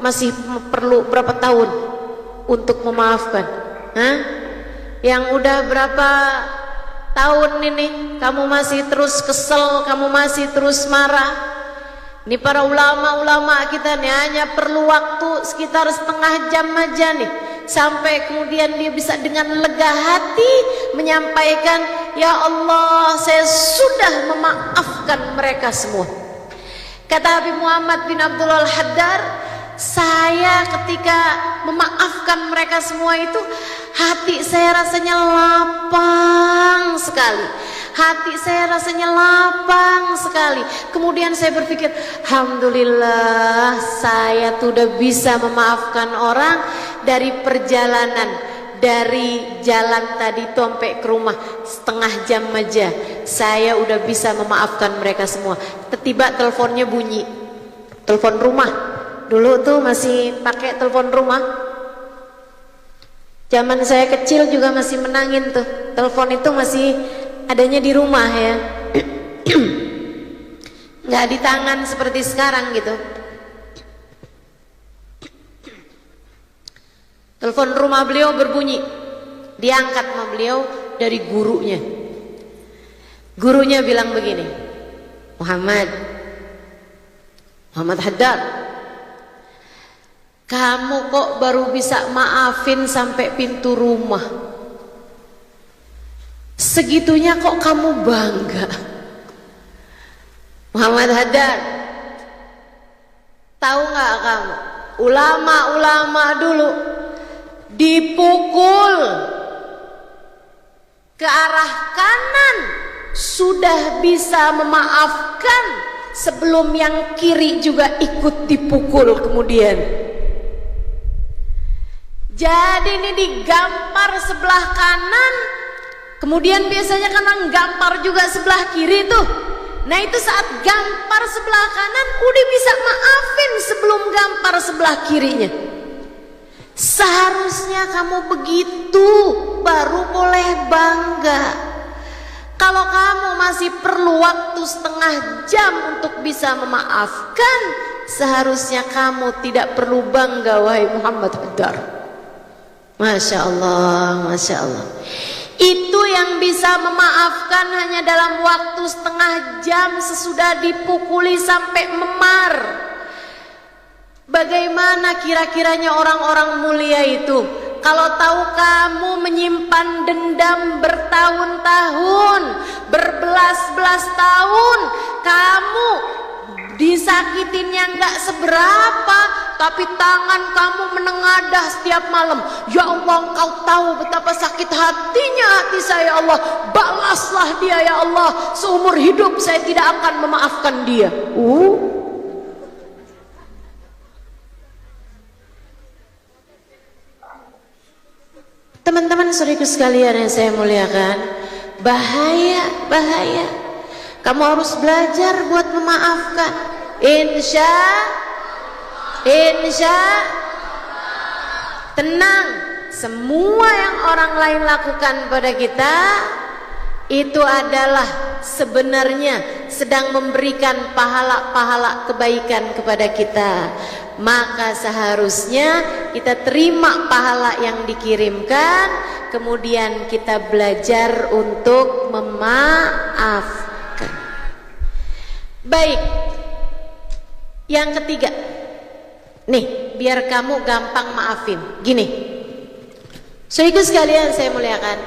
masih perlu berapa tahun untuk memaafkan? Hah? Yang udah berapa tahun ini kamu masih terus kesel, kamu masih terus marah? Ini para ulama-ulama kita nih hanya perlu waktu sekitar setengah jam aja nih, sampai kemudian dia bisa dengan lega hati menyampaikan, ya Allah, saya sudah memaafkan mereka semua. Kata Habib Muhammad bin Abdullah Al-Haddad, saya ketika memaafkan mereka semua itu, hati saya rasanya lapang sekali. Hati saya rasanya lapang sekali. Kemudian saya berpikir, alhamdulillah saya tuh udah bisa memaafkan orang dari perjalanan, dari jalan tadi sampai ke rumah setengah jam aja. Saya udah bisa memaafkan mereka semua. Tiba teleponnya bunyi, telepon rumah. Dulu tuh masih pakai telepon rumah. Zaman saya kecil juga masih menangin tuh. Telepon itu masih adanya di rumah ya, nggak di tangan seperti sekarang gitu. Telepon rumah beliau berbunyi, diangkat sama beliau dari gurunya. Gurunya bilang begini, Muhammad Haddad, kamu kok baru bisa maafin sampai pintu rumah? Segitunya kok kamu bangga? Muhammad Haddad, tahu nggak kamu, ulama-ulama dulu dipukul ke arah kanan sudah bisa memaafkan sebelum yang kiri juga ikut dipukul kemudian. Jadi ini digampar sebelah kanan, kemudian biasanya kan gampar juga sebelah kiri tuh. Nah itu saat gampar sebelah kanan udah bisa maafin sebelum gampar sebelah kirinya. Seharusnya kamu begitu baru boleh bangga. Kalau kamu masih perlu waktu setengah jam untuk bisa memaafkan, seharusnya kamu tidak perlu bangga, wahai Muhammad Haddad. Masya Allah, Masya Allah. Itu yang bisa memaafkan hanya dalam waktu setengah jam sesudah dipukuli sampai memar. Bagaimana kira-kiranya orang-orang mulia itu? Kalau tahu kamu menyimpan dendam bertahun-tahun, berbelas-belas tahun, kamu disakitinnya nggak seberapa, tapi tangan kamu menengadah setiap malam. Ya Allah, Engkau tahu betapa sakit hatinya hati saya, ya Allah. Balaslah dia, ya Allah. Seumur hidup saya tidak akan memaafkan dia. Teman-teman saudaraku sekalian yang saya muliakan, bahaya, bahaya. Kamu harus belajar buat memaafkan. Insya Insya tenang, semua yang orang lain lakukan pada kita itu adalah sebenarnya sedang memberikan pahala-pahala kebaikan kepada kita. Maka seharusnya kita terima pahala yang dikirimkan, kemudian kita belajar untuk memaafkan. Baik, yang ketiga nih, biar kamu gampang maafin. Gini, saudaraku sekalian saya muliakan,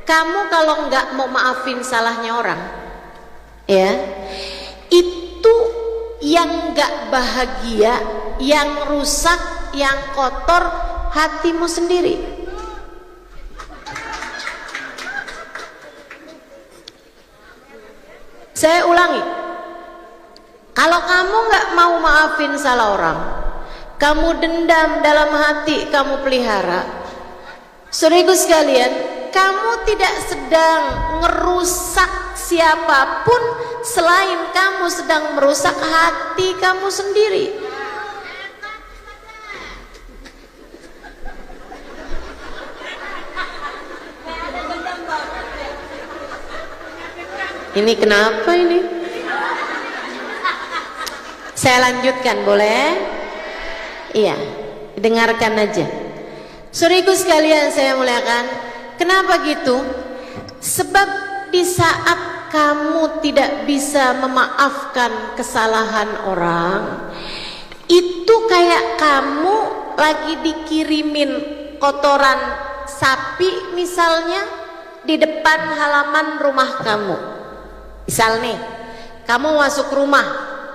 kamu kalau nggak mau maafin salahnya orang, ya, itu yang nggak bahagia, yang rusak, yang kotor hatimu sendiri. Saya ulangi, kalau kamu nggak mau maafin salah orang, kamu dendam dalam hati, kamu pelihara, saudaraku sekalian, kamu tidak sedang ngerusak siapapun selain kamu sedang merusak hati kamu sendiri. Ini kenapa ini? Saya lanjutkan boleh? Iya, dengarkan aja. Saudaraku sekalian saya muliakan, kenapa gitu? Sebab di saat kamu tidak bisa memaafkan kesalahan orang, itu kayak kamu lagi dikirimin kotoran sapi misalnya di depan halaman rumah kamu. Misal nih, kamu masuk rumah,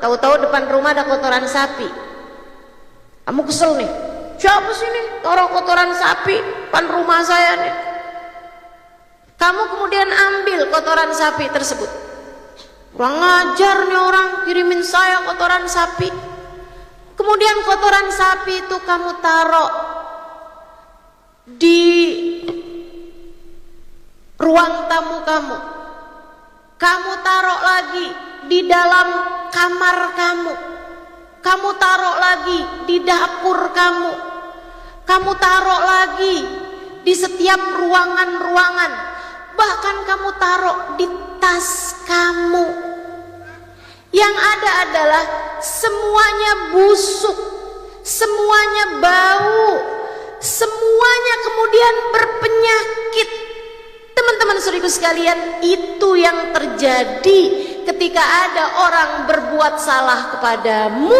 tahu-tahu depan rumah ada kotoran sapi. Kamu kesel nih, siapa sih nih taruh kotoran sapi depan rumah saya nih? Kamu kemudian ambil kotoran sapi tersebut. Kurang ajar nih orang, kirimin saya kotoran sapi. Kemudian kotoran sapi itu kamu taruh di ruang tamu kamu. Kamu taruh lagi di dalam kamar kamu. Kamu taruh lagi di dapur kamu. Kamu taruh lagi di setiap ruangan-ruangan. Bahkan kamu taruh di tas kamu. Yang ada adalah semuanya busuk, semuanya bau, semuanya kemudian berpenyakit. Teman-teman saudaraku sekalian, itu yang terjadi ketika ada orang berbuat salah kepadamu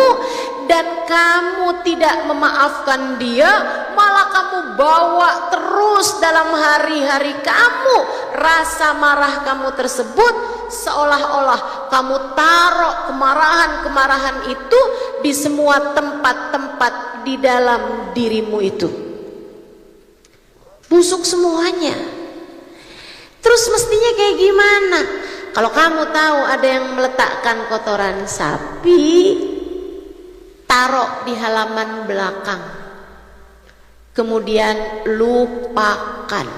dan kamu tidak memaafkan dia, malah kamu bawa terus dalam hari-hari kamu rasa marah kamu tersebut, seolah-olah kamu taruh kemarahan-kemarahan itu di semua tempat-tempat di dalam dirimu itu. Busuk semuanya. Terus mestinya kayak gimana? Kalau kamu tahu ada yang meletakkan kotoran sapi, taruh di halaman belakang. Kemudian lupakan.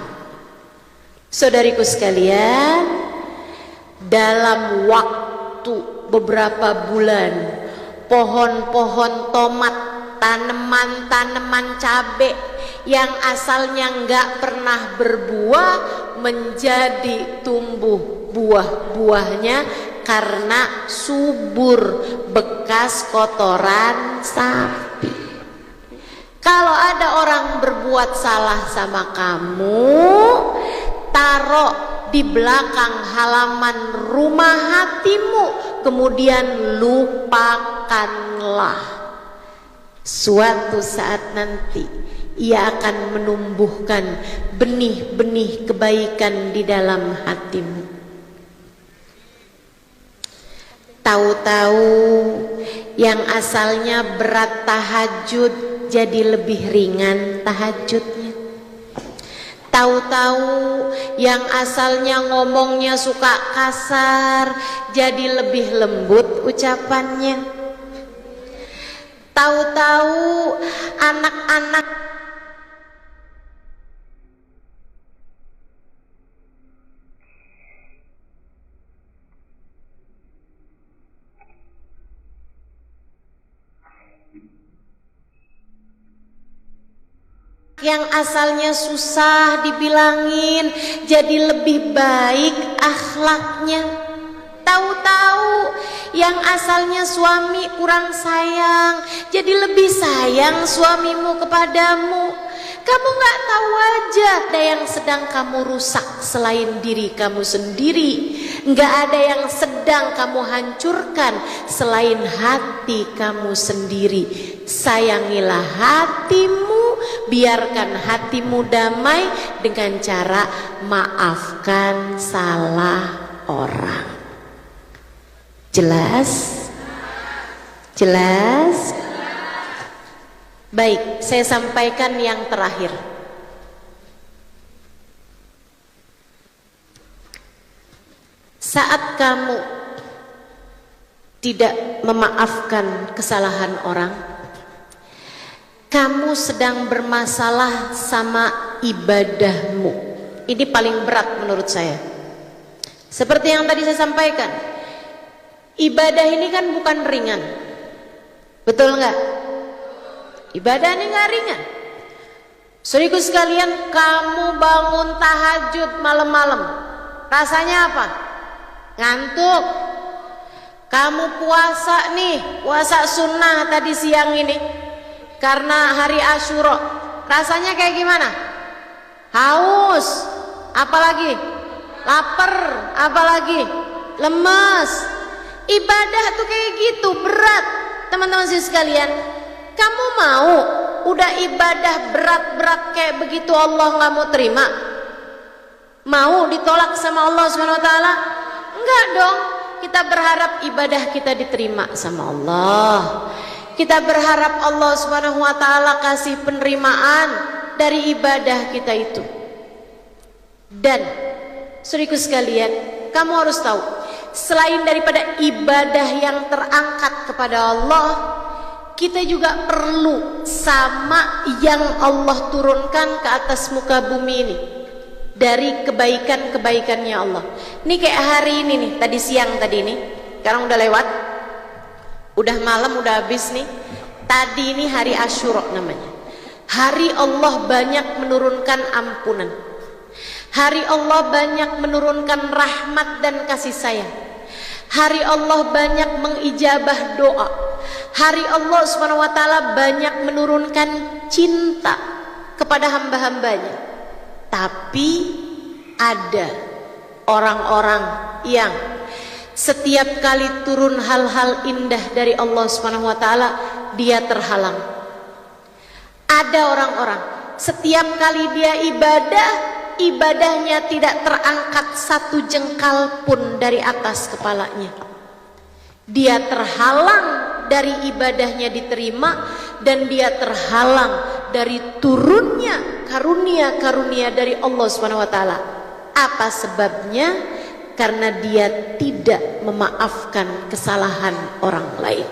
Saudariku sekalian, dalam waktu beberapa bulan, pohon-pohon tomat, tanaman-tanaman cabai yang asalnya nggak pernah berbuah menjadi tumbuh buah-buahnya karena subur bekas kotoran sapi. Kalau ada orang berbuat salah sama kamu, taruh di belakang halaman rumah hatimu, kemudian lupakanlah. Suatu saat nanti ia akan menumbuhkan benih-benih kebaikan di dalam hatimu. Tahu-tahu yang asalnya berat tahajud jadi lebih ringan tahajudnya. Tahu-tahu yang asalnya ngomongnya suka kasar jadi lebih lembut ucapannya. Tahu-tahu anak-anak yang asalnya susah dibilangin jadi lebih baik akhlaknya. Tahu-tahu yang asalnya suami kurang sayang jadi lebih sayang suamimu kepadamu. Kamu gak tahu aja ada yang sedang kamu rusak selain diri kamu sendiri. Gak ada yang sedang kamu hancurkan selain hati kamu sendiri. Sayangilah hatimu, biarkan hatimu damai dengan cara maafkan salah orang. Jelas? Jelas? Baik, saya sampaikan yang terakhir. Saat kamu tidak memaafkan kesalahan orang, kamu sedang bermasalah sama ibadahmu. Ini paling berat menurut saya. Seperti yang tadi saya sampaikan, ibadah ini kan bukan ringan. Betul nggak? Ibadah ini nggak ringan. Saudaraku sekalian, kamu bangun tahajud malam-malam, rasanya apa? Ngantuk. Kamu puasa nih, puasa sunnah tadi siang ini karena hari Asyura, rasanya kayak gimana? Haus, apalagi lapar, apalagi lemes. Ibadah tuh kayak gitu, berat. Teman-teman sekalian, kamu mau udah ibadah berat-berat kayak begitu Allah nggak mau terima? Mau ditolak sama Allah SWT? Enggak dong. Kita berharap ibadah kita diterima sama Allah. Kita berharap Allah SWT kasih penerimaan dari ibadah kita itu. Dan saudaraku sekalian, kamu harus tahu, selain daripada ibadah yang terangkat kepada Allah, kita juga perlu sama yang Allah turunkan ke atas muka bumi ini dari kebaikan-kebaikannya Allah. Ini kayak hari ini nih, tadi siang tadi nih, sekarang udah lewat, udah malam, udah habis nih. Tadi ini hari Asyura namanya. Hari Allah banyak menurunkan ampunan. Hari Allah banyak menurunkan rahmat dan kasih sayang. Hari Allah banyak mengijabah doa. Hari Allah SWT banyak menurunkan cinta kepada hamba-hambanya. Tapi ada orang-orang yang setiap kali turun hal-hal indah dari Allah SWT, dia terhalang. Ada orang-orang setiap kali dia ibadah, ibadahnya tidak terangkat satu jengkal pun dari atas kepalanya. Dia terhalang dari ibadahnya diterima, dan dia terhalang dari turunnya karunia-karunia dari Allah SWT. Apa sebabnya? Karena dia tidak memaafkan kesalahan orang lain.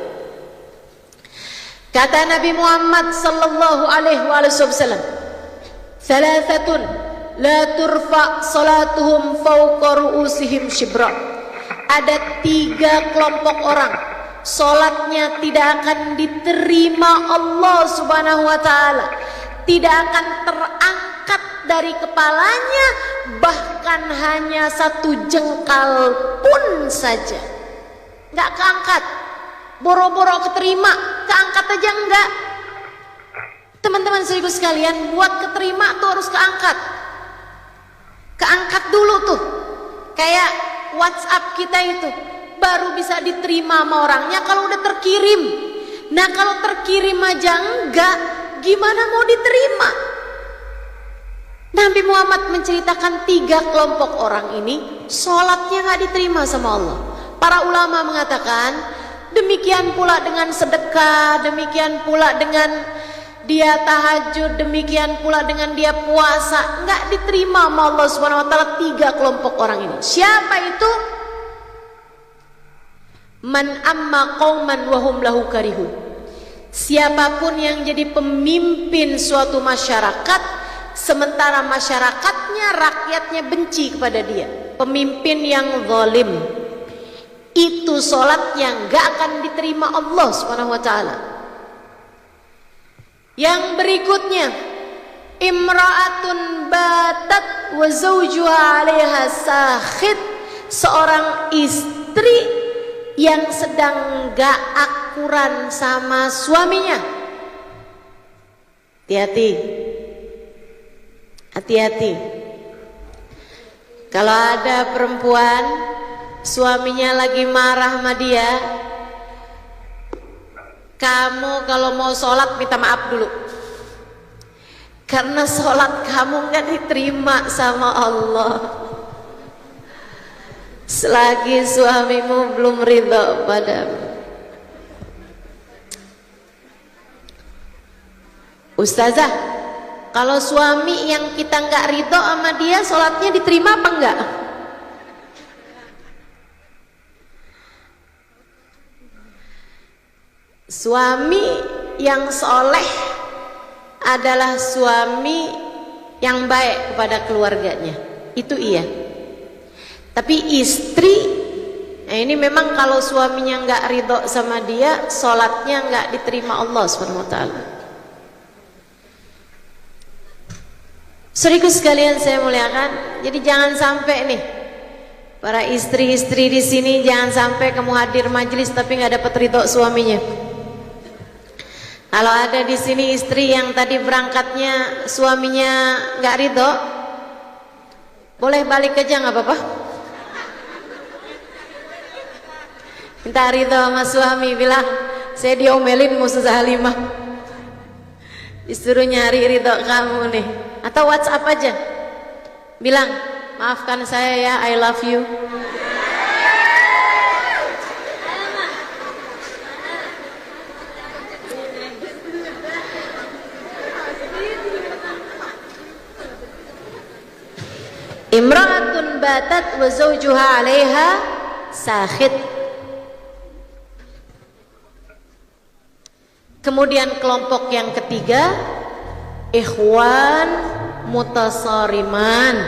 Kata Nabi Muhammad sallallahu alaihi wasallam, "Thalathatun la turfa salatuhum fawqa ru'usihim shibra." Ada 3 kelompok orang, salatnya tidak akan diterima Allah Subhanahu wa taala, tidak akan terangkat dari kepalanya bahkan hanya 1 jengkal pun saja. Enggak keangkat. Boro-boro keterima, keangkat aja enggak. Teman-teman saudaraku sekalian, buat keterima tuh harus keangkat. Keangkat dulu tuh. Kayak WhatsApp kita itu baru bisa diterima sama orangnya kalau udah terkirim. Nah, kalau terkirim aja enggak, gimana mau diterima? Nabi Muhammad menceritakan 3 kelompok orang ini, sholatnya nggak diterima sama Allah. Para ulama mengatakan, demikian pula dengan sedekah, demikian pula dengan dia tahajud, demikian pula dengan dia puasa, nggak diterima sama Allah Subhanahu wa taala 3 kelompok orang ini. Siapa itu? Man amma qauman wa hum lahu karihun. Siapapun yang jadi pemimpin suatu masyarakat, sementara masyarakatnya, rakyatnya benci kepada dia, pemimpin yang zalim, itu sholatnya nggak akan diterima Allah Subhanahu wa taala. Yang berikutnya, Imra'atun batat wa zawjuha 'alaiha sakhit, seorang istri yang sedang gak akuran sama suaminya. Hati-hati. Hati-hati. Kalau ada perempuan suaminya lagi marah sama dia, kamu kalau mau sholat minta maaf dulu, karena sholat kamu gak diterima sama Allah selagi suamimu belum ridho padamu. Ustazah, kalau suami yang kita gak ridho sama dia, sholatnya diterima apa enggak? Suami yang soleh adalah suami yang baik kepada keluarganya, itu iya. Tapi istri, nah ini memang kalau suaminya nggak ridho sama dia, sholatnya nggak diterima Allah SWT. Saudaraku sekalian saya muliakan, jadi jangan sampai nih para istri-istri di sini, jangan sampai kamu hadir majelis tapi nggak dapat ridho suaminya. Kalau ada di sini istri yang tadi berangkatnya suaminya nggak ridho, boleh balik aja nggak apa-apa. Minta ridho sama suami, bilang saya diomelin Ustazah Halimah, disuruh nyari ridho kamu nih. Atau WhatsApp aja, bilang maafkan saya ya, I love you. Imra'atun batat wa zawjuha 'alaiha sakhit. Kemudian kelompok yang ketiga, ikhwan mutasariman.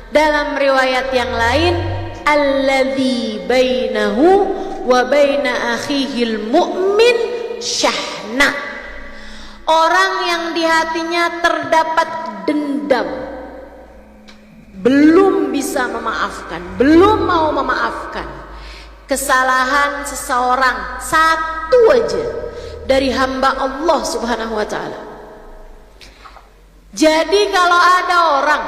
Dalam riwayat yang lain, alladzi bainahu wa baina akhihil mu'min syahna. Orang yang di hatinya terdapat dendam, belum bisa memaafkan, belum mau memaafkan kesalahan seseorang satu aja dari hamba Allah Subhanahu wa ta'ala. Jadi kalau ada orang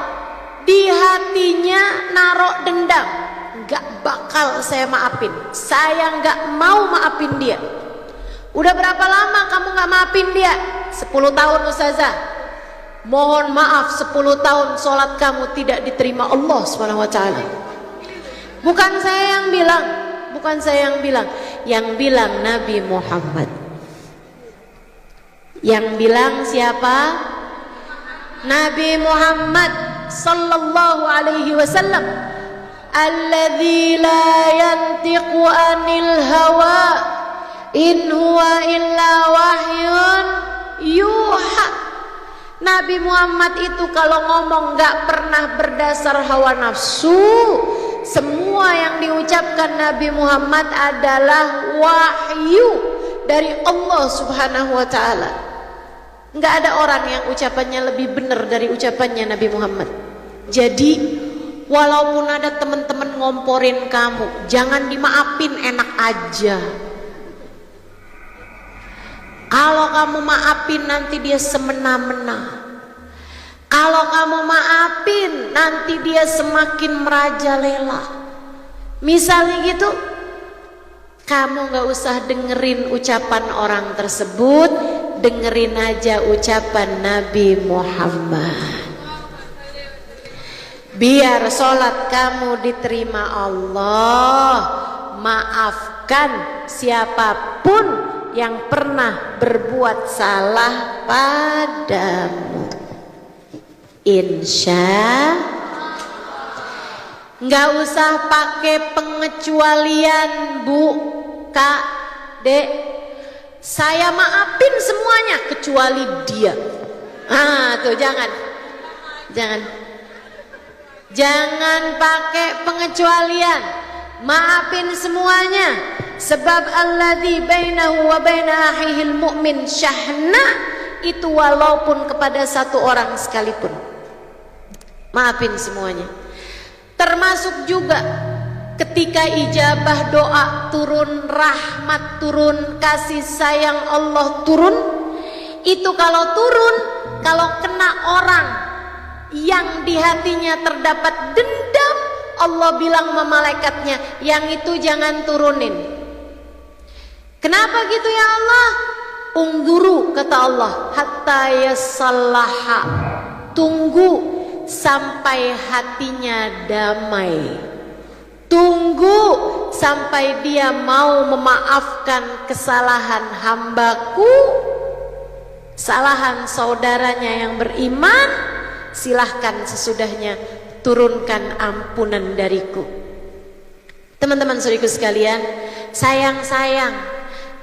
di hatinya naruh dendam, gak bakal saya maafin, saya gak mau maafin dia. Udah berapa lama kamu gak maafin dia? 10 tahun Ustazah. Mohon maaf, 10 tahun sholat kamu tidak diterima Allah Subhanahu wa ta'ala. Bukan saya yang bilang, bukan saya yang bilang, yang bilang Nabi Muhammad. Yang bilang siapa? Nabi Muhammad sallallahu alaihi wasallam, alladzi la yantiqu anil hawa in huwa illa wahyun yuha. Nabi Muhammad itu kalau ngomong gak pernah berdasar hawa nafsu. Semua yang diucapkan Nabi Muhammad adalah wahyu dari Allah Subhanahu wa ta'ala. Gak ada orang yang ucapannya lebih benar dari ucapannya Nabi Muhammad. Jadi walaupun ada teman-teman ngomporin kamu, jangan dimaafin, enak aja. Kalau kamu maafin nanti dia semena-mena. Kalau kamu maafin nanti dia semakin merajalela. Misalnya gitu, kamu gak usah dengerin ucapan orang tersebut, dengerin aja ucapan Nabi Muhammad. Biar sholat kamu diterima Allah, maafkan siapapun yang pernah berbuat salah padamu. Insya nggak usah pakai pengecualian, Bu, Kak, Dek. Saya maafin semuanya kecuali dia. Tuh jangan pakai pengecualian. Maafin semuanya. Sebab alladzi bainahu wa baina akhihil mu'min syahna, itu walaupun kepada satu orang sekalipun. Maafin semuanya. Termasuk juga ketika ijabah doa turun, rahmat turun, kasih sayang Allah turun. Itu kalau turun, kalau kena orang yang di hatinya terdapat dendam, Allah bilang sama malaikatnya, yang itu jangan turunin. Kenapa gitu ya Allah? Ungguru, kata Allah, hatta yasallaha, tunggu sampai hatinya damai, tunggu sampai dia mau memaafkan kesalahan hambaku, kesalahan saudaranya yang beriman. Silahkan sesudahnya turunkan ampunan dariku. Teman-teman saudaraku sekalian, sayang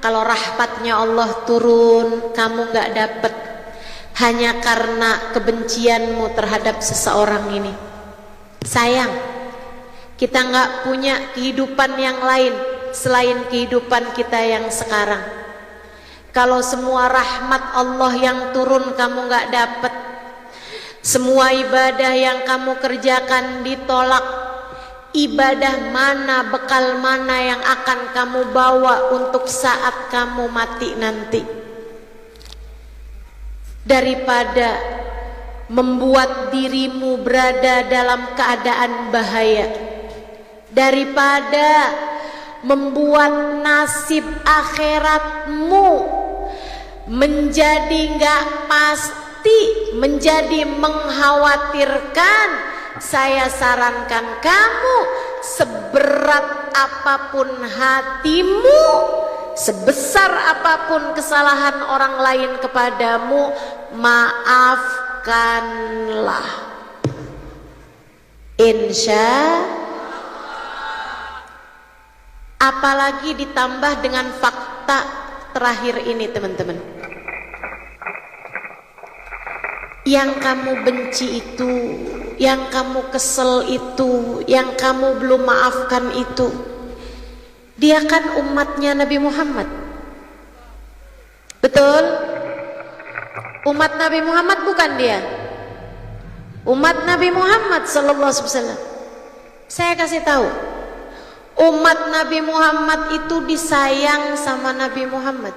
kalau rahmatnya Allah turun kamu gak dapet hanya karena kebencianmu terhadap seseorang ini. Sayang, kita gak punya kehidupan yang lain selain kehidupan kita yang sekarang. Kalau semua rahmat Allah yang turun kamu gak dapet, semua ibadah yang kamu kerjakan ditolak, ibadah mana, bekal mana yang akan kamu bawa untuk saat kamu mati nanti? Daripada membuat dirimu berada dalam keadaan bahaya, daripada membuat nasib akhiratmu menjadi gak pasti, menjadi mengkhawatirkan, saya sarankan kamu, seberat apapun hatimu, sebesar apapun kesalahan orang lain kepadamu, maafkanlah. Insya, apalagi ditambah dengan fakta terakhir ini teman-teman. Yang kamu benci itu, yang kamu kesel itu, yang kamu belum maafkan itu, dia kan umatnya Nabi Muhammad. Betul? Umat Nabi Muhammad bukan dia? Umat Nabi Muhammad sallallahu alaihi wasallam. Saya kasih tahu, umat Nabi Muhammad itu disayang sama Nabi Muhammad.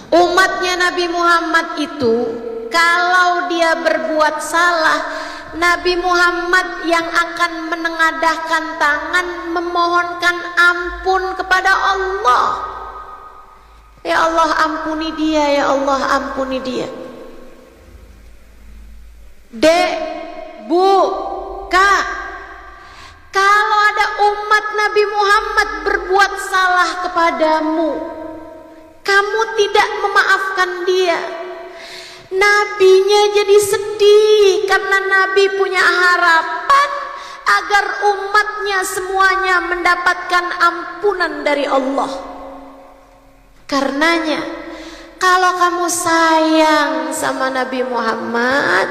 Umatnya Nabi Muhammad itu kalau dia berbuat salah, Nabi Muhammad yang akan menengadahkan tangan memohonkan ampun kepada Allah. Ya Allah ampuni dia, ya Allah ampuni dia. Dek, Bu, Kak, kalau ada umat Nabi Muhammad berbuat salah kepadamu, kamu tidak memaafkan dia, Nabinya jadi sedih karena Nabi punya harapan agar umatnya semuanya mendapatkan ampunan dari Allah. Karenanya, kalau kamu sayang sama Nabi Muhammad,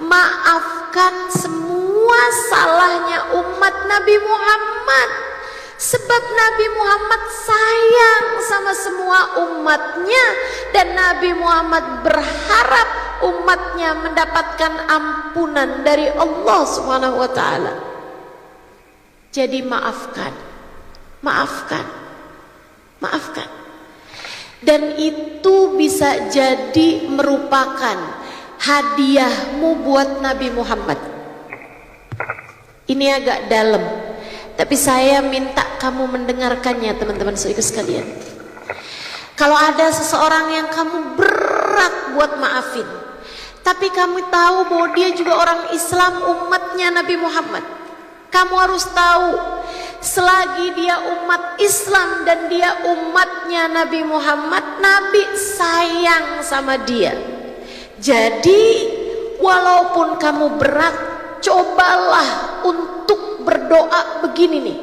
maafkan semua salahnya umat Nabi Muhammad. Sebab Nabi Muhammad sayang sama semua umatnya, dan Nabi Muhammad berharap umatnya mendapatkan ampunan dari Allah Subhanahu wa ta'ala. Jadi maafkan, maafkan, maafkan. Dan itu bisa jadi merupakan hadiahmu buat Nabi Muhammad. Ini agak dalam, tapi saya minta kamu mendengarkannya teman-teman saudara sekalian. Kalau ada seseorang yang kamu berat buat maafin, tapi kamu tahu bahwa dia juga orang Islam, umatnya Nabi Muhammad, kamu harus tahu, selagi dia umat Islam dan dia umatnya Nabi Muhammad, Nabi sayang sama dia. Jadi walaupun kamu berat, cobalah untuk berdoa begini nih.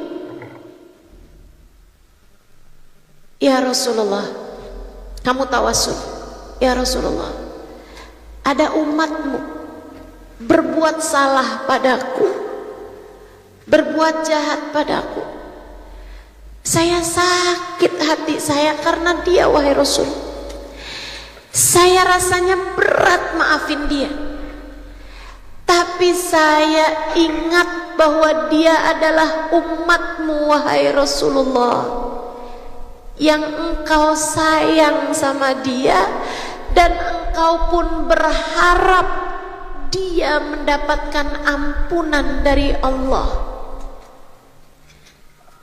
Ya Rasulullah, kamu tawasul. Ya Rasulullah, ada umatmu berbuat salah padaku, berbuat jahat padaku. Saya sakit hati saya karena dia, wahai Rasul. Saya rasanya berat maafin dia, tapi saya ingat bahwa dia adalah umatmu wahai Rasulullah, yang engkau sayang sama dia dan engkau pun berharap dia mendapatkan ampunan dari Allah.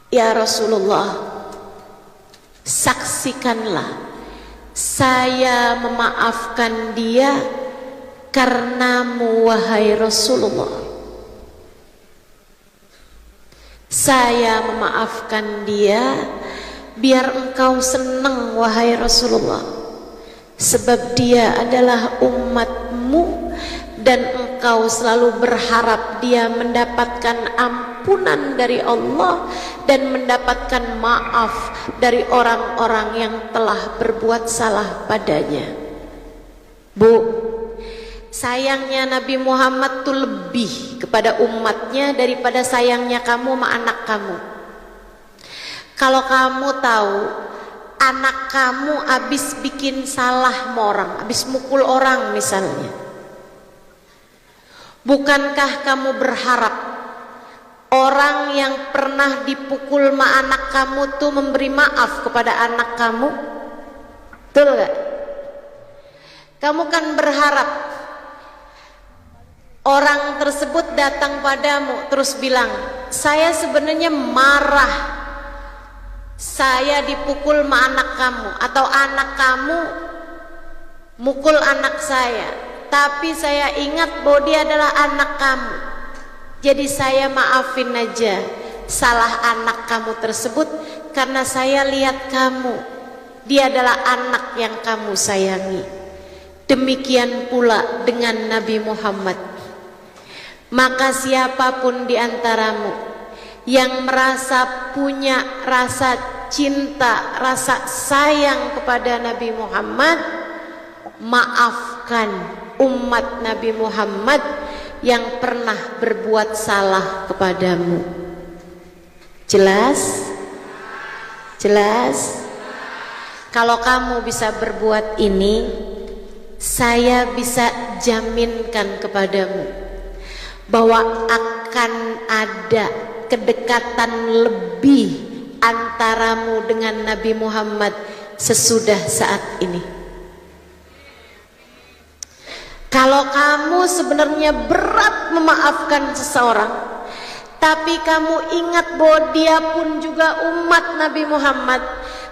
Ya Rasulullah, saksikanlah saya memaafkan dia karenamu wahai Rasulullah. Saya memaafkan dia biar engkau senang wahai Rasulullah, sebab dia adalah umatmu dan engkau selalu berharap dia mendapatkan ampunan dari Allah dan mendapatkan maaf dari orang-orang yang telah berbuat salah padanya. Bu, sayangnya Nabi Muhammad tuh lebih kepada umatnya daripada sayangnya kamu sama anak kamu. Kalau kamu tahu anak kamu habis bikin salah sama orang, habis mukul orang misalnya, bukankah kamu berharap orang yang pernah dipukul sama anak kamu tuh memberi maaf kepada anak kamu? Betul gak? Kamu kan berharap orang tersebut datang padamu terus bilang, saya sebenarnya marah, saya dipukul sama anak kamu, atau anak kamu mukul anak saya, tapi saya ingat bahwa dia adalah anak kamu, jadi saya maafin aja salah anak kamu tersebut karena saya lihat kamu, dia adalah anak yang kamu sayangi. Demikian pula dengan Nabi Muhammad. Maka siapapun di antaramu yang merasa punya rasa cinta, rasa sayang kepada Nabi Muhammad, maafkan umat Nabi Muhammad yang pernah berbuat salah kepadamu. Jelas? Jelas? Kalau kamu bisa berbuat ini, saya bisa jaminkan kepadamu bahwa akan ada kedekatan lebih antaramu dengan Nabi Muhammad sesudah saat ini. Kalau kamu sebenarnya berat memaafkan seseorang, tapi kamu ingat bahwa dia pun juga umat Nabi Muhammad,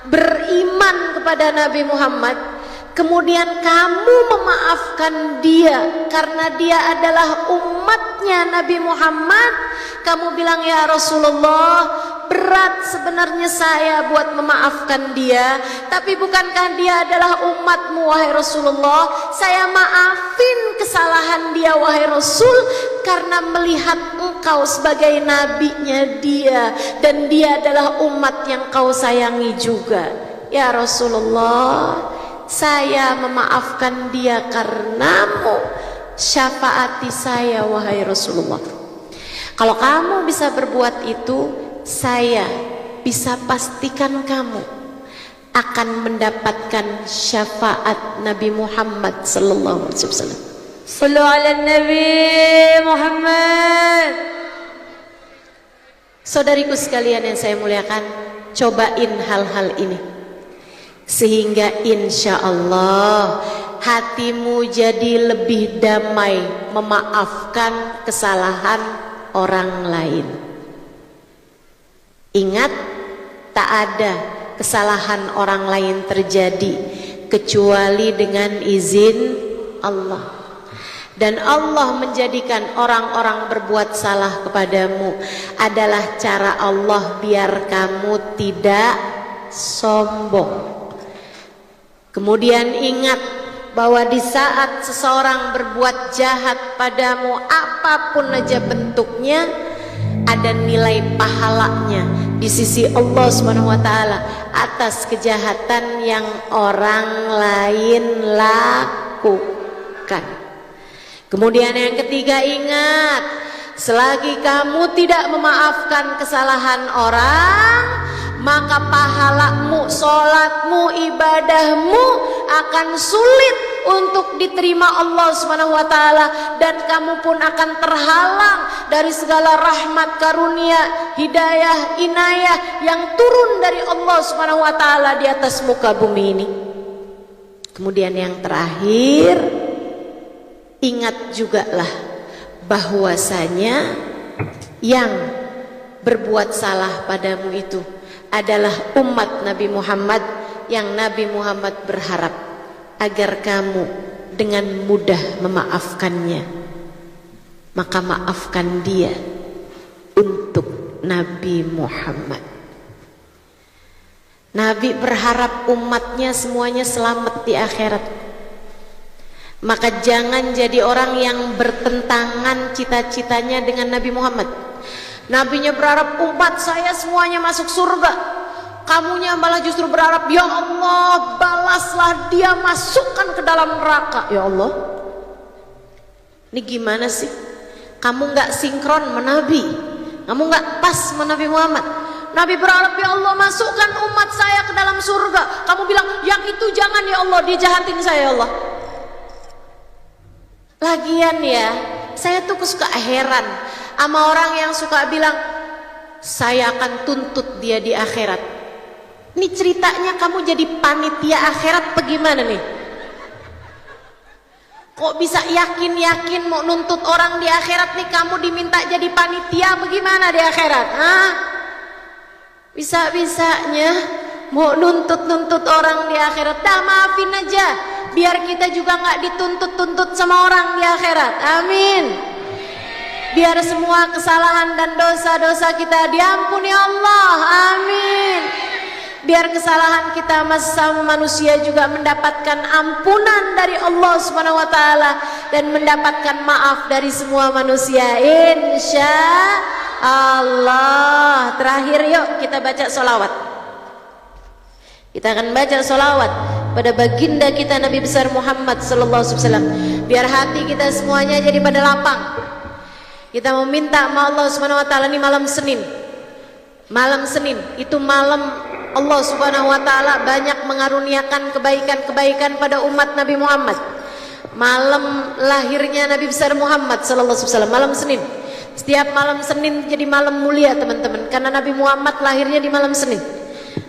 beriman kepada Nabi Muhammad, kemudian kamu memaafkan dia karena dia adalah umatnya Nabi Muhammad, kamu bilang, ya Rasulullah, berat sebenarnya saya buat memaafkan dia, tapi bukankah dia adalah umatmu wahai Rasulullah, saya maafin kesalahan dia wahai Rasul karena melihat engkau sebagai nabinya dia dan dia adalah umat yang kau sayangi juga. Ya Rasulullah, saya memaafkan dia karenamu, syafaati saya wahai Rasulullah. Kalau kamu bisa berbuat itu, saya bisa pastikan kamu akan mendapatkan syafaat Nabi Muhammad sallallahu alaihi wasallam. Sallu ala Nabi Muhammad. Saudariku sekalian yang saya muliakan, cobain hal-hal ini sehingga insya Allah hatimu jadi lebih damai memaafkan kesalahan orang lain. Ingat, tak ada kesalahan orang lain terjadi kecuali dengan izin Allah. Dan Allah menjadikan orang-orang berbuat salah kepadamu adalah cara Allah biar kamu tidak sombong. Kemudian ingat bahwa di saat seseorang berbuat jahat padamu, apapun aja bentuknya, ada nilai pahalanya di sisi Allah SWT atas kejahatan yang orang lain lakukan. Kemudian yang ketiga, ingat, selagi kamu tidak memaafkan kesalahan orang, maka pahalamu, sholatmu, ibadahmu akan sulit untuk diterima Allah Subhanahu wa taala, dan kamu pun akan terhalang dari segala rahmat karunia, hidayah, inayah yang turun dari Allah Subhanahu wa taala di atas muka bumi ini. Kemudian yang terakhir, ingat jugalah bahwasanya yang berbuat salah padamu itu adalah umat Nabi Muhammad, yang Nabi Muhammad berharap agar kamu dengan mudah memaafkannya. Maka maafkan dia untuk Nabi Muhammad. Nabi berharap umatnya semuanya selamat di akhirat. Maka jangan jadi orang yang bertentangan cita-citanya dengan Nabi Muhammad. Nabinya berharap umat saya semuanya masuk surga, kamunya malah justru berharap, ya Allah balaslah dia, masukkan ke dalam neraka. Ya Allah, ini gimana sih? Kamu nggak sinkron sama Nabi, kamu nggak pas sama Nabi Muhammad. Nabi berharap, ya Allah masukkan umat saya ke dalam surga, kamu bilang yang itu jangan ya Allah, dia jahatin saya ya Allah. Lagian ya, saya tuh suka heran sama orang yang suka bilang saya akan tuntut dia di akhirat. Ini ceritanya kamu jadi panitia akhirat bagaimana nih? Kok bisa yakin-yakin mau nuntut orang di akhirat nih? Kamu diminta jadi panitia bagaimana di akhirat? Hah? Bisa-bisanya mau nuntut-nuntut orang di akhirat. Dah maafin aja, biar kita juga nggak dituntut-tuntut sama orang di akhirat. Amin. Biar semua kesalahan dan dosa-dosa kita diampuni Allah. Amin. Biar kesalahan kita sama manusia juga mendapatkan ampunan dari Allah Subhanahu wa taala dan mendapatkan maaf dari semua manusia, insya Allah. Terakhir yuk kita baca sholawat. Kita akan baca sholawat pada baginda kita Nabi besar Muhammad sallallahu alaihi wasallam, biar hati kita semuanya jadi pada lapang. Kita mau minta sama Allah Subhanahu wa taala ini malam Senin. Malam Senin itu malam Allah Subhanahu wa taala banyak mengaruniakan kebaikan-kebaikan pada umat Nabi Muhammad. Malam lahirnya Nabi besar Muhammad sallallahu alaihi wasallam, malam Senin. Setiap malam Senin jadi malam mulia teman-teman, karena Nabi Muhammad lahirnya di malam Senin.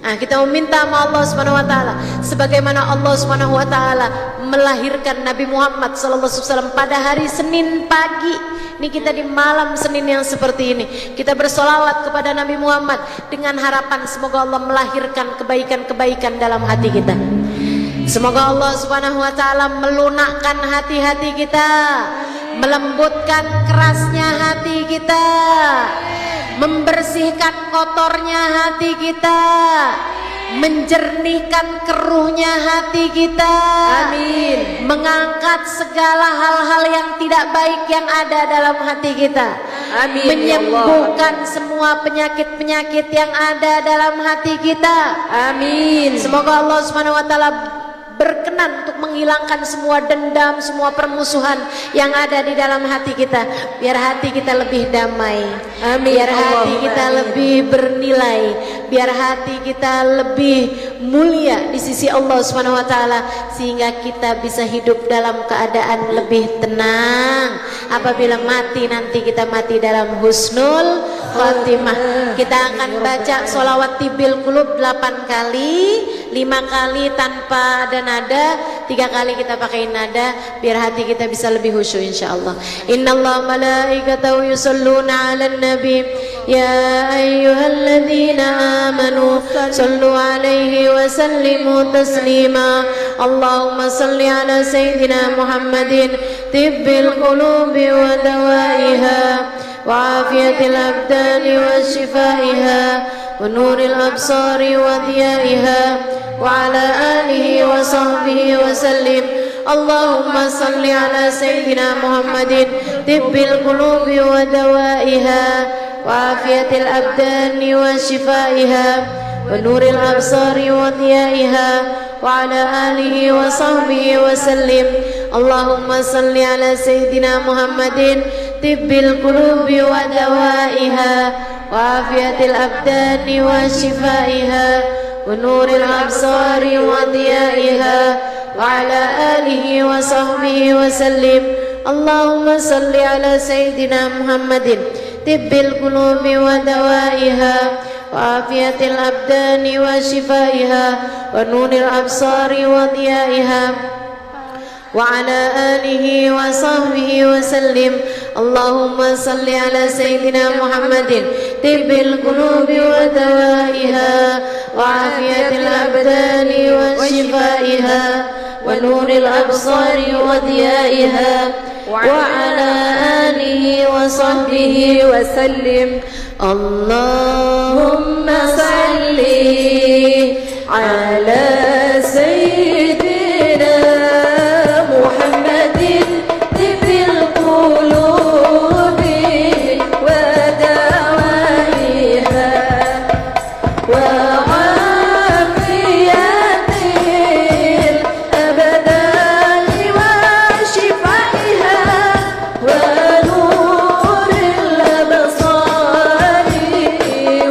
Nah, kita meminta sama Allah Subhanahu wa taala sebagaimana Allah Subhanahu wa taala melahirkan Nabi Muhammad sallallahu alaihi wasallam pada hari Senin pagi. Ini kita di malam Senin yang seperti ini, kita bersolawat kepada Nabi Muhammad dengan harapan semoga Allah melahirkan kebaikan-kebaikan dalam hati kita. Semoga Allah Subhanahu wa taala melunakkan hati-hati kita, melembutkan kerasnya hati kita, membersihkan kotornya hati kita, menjernihkan keruhnya hati kita. Amin. Mengangkat segala hal-hal yang tidak baik yang ada dalam hati kita. Amin. Menyembuhkan semua penyakit-penyakit yang ada dalam hati kita. Amin. Semoga Allah Subhanahu wa taala berkenan untuk menghilangkan semua dendam, semua permusuhan yang ada di dalam hati kita, biar hati kita lebih damai. Amin. Biar hati kita lebih bernilai, biar hati kita lebih mulia di sisi Allah Subhanahu wa taala, sehingga kita bisa hidup dalam keadaan lebih tenang. Apabila mati nanti kita mati dalam husnul khatimah. Kita akan baca sholawat tibil qulub 8 kali, 5 kali tanpa ada nada, 3 kali kita pakai nada, biar hati kita bisa lebih khusyuk insyaallah. Innallaha malaikatahu yusholluna 'alan nabi ya ayyuhalladzina amanu shallu 'alaihi wa sallimu taslima. Allahumma shalli 'ala sayyidina Muhammadin tibbil qulubi wa dawaiha wa afiyatil abdani wa shifaiha wa nuril absari wa diyaiha wa ala alihi wa sahbihi wa sallim. Allahumma salli ala sayyidina Muhammadin tibbil qulubi wa dawaiha wa afiyatil abdani wa shifaiha wa nuril absari wa diyaiha wa ala alihi wa sahbihi wa sallim. Allahumma salli ala sayyidina Muhammadin tibbil qulubi wa dawaiha wa afiyatil abdani wa shifaiha wa nuril absari wa diyaiha وعلى آله وصحبه وسلم. اللهم صل على سيدنا محمد طب القلوب ودوائها وعافية الأبدان وشفائها ونور الأبصار وضيائها وعلى آله وصحبه وسلم. اللهم صل على سيدنا محمد طب القلوب ودوائها وعافية الأبدان وشفائها ونور الأبصار وضيائها وعلى آله وصحبه وسلم. اللهم صل على سيدنا محمد طب القلوب ودوائها وعافية الأبدان وشفائها ونور الأبصار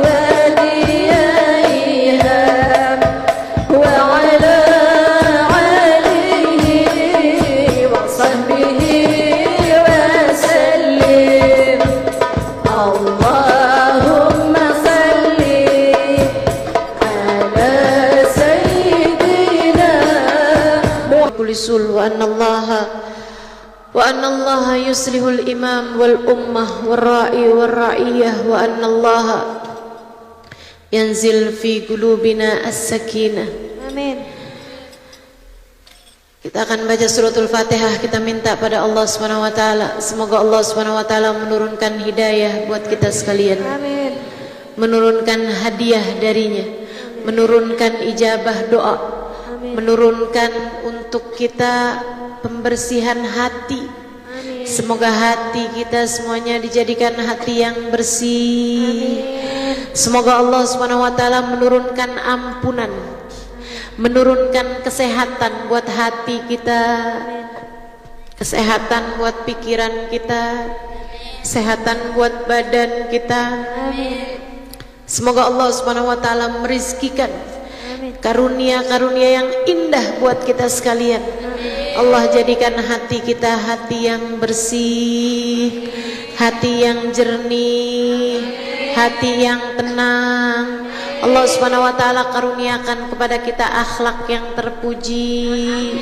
وديائها وعلى آله وصحبه وسلم. اللهم صل على سيدنا محمد وأن الله يصلح الإمام والأمة والراعي والرعية وأن الله ينزل في قلوبنا السكينة. Amin. Kita akan baca suratul Fatihah. Kita minta pada Allah Subhanahu wa taala, semoga Allah Subhanahu wa taala menurunkan hidayah buat kita sekalian. Amin. Menurunkan hadiah darinya, menurunkan ijabah doa, menurunkan untuk kita pembersihan hati. Semoga hati kita semuanya dijadikan hati yang bersih. Semoga Allah Subhanahu wa taala menurunkan ampunan, menurunkan kesehatan buat hati kita, kesehatan buat pikiran kita, kesehatan buat badan kita. Semoga Allah Subhanahu wa taala merizkikan karunia-karunia yang indah buat kita sekalian. Allah jadikan hati kita hati yang bersih, hati yang jernih, hati yang tenang. Allah Subhanahu wa taala karuniakan kepada kita akhlak yang terpuji,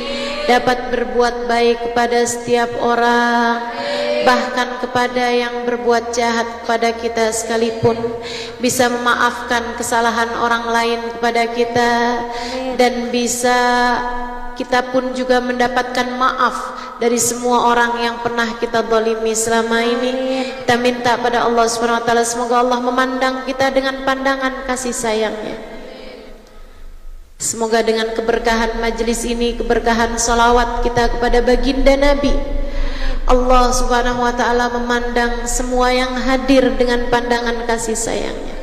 dapat berbuat baik kepada setiap orang, bahkan kepada yang berbuat jahat kepada kita sekalipun, bisa memaafkan kesalahan orang lain kepada kita, dan bisa kita pun juga mendapatkan maaf dari semua orang yang pernah kita zalimi selama ini. Kita minta pada Allah Subhanahu wa taala, semoga Allah memandang kita dengan pandangan kasih sayangnya. Semoga dengan keberkahan majelis ini, keberkahan salawat kita kepada baginda Nabi, Allah Subhanahu wa taala memandang semua yang hadir dengan pandangan kasih sayangnya.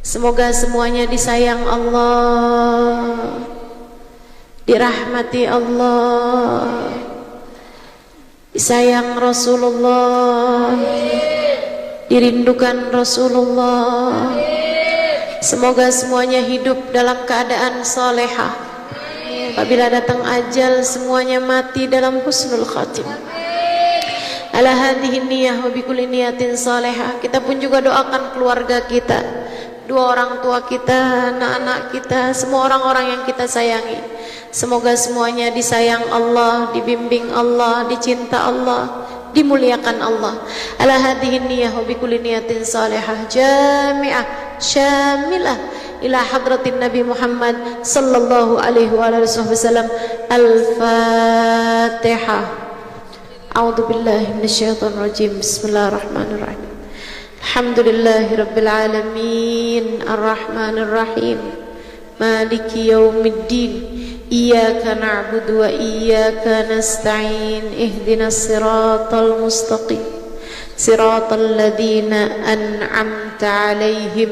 Semoga semuanya disayang Allah, dirahmati Allah, disayang Rasulullah, dirindukan Rasulullah. Semoga semuanya hidup dalam keadaan salehah. Apabila datang ajal, semuanya mati dalam husnul khatimah. Ala hadhihi niyyah wa bikulli niyatin salehah. Kita pun juga doakan keluarga kita, dua orang tua kita, anak-anak kita, semua orang-orang yang kita sayangi. Semoga semuanya disayang Allah, dibimbing Allah, dicinta Allah, dimuliakan Allah. Ala hadhihi niyyah wa bikulli niyatin salihah jami'ah syamilah ila hadratin Nabi Muhammad sallallahu alaihi wa alihi wasallam. Al-Fatihah. A'udzu billahi minasyaitonir rajim. Bismillahirrahmanirrahim. Alhamdulillahi rabbil alamin, arrahmanir rahim, maliki yaumiddin. Iyyaka na'budu wa iyyaka nasta'in. Ihdinas siratal mustaqim, siratal ladzina an'amta 'alaihim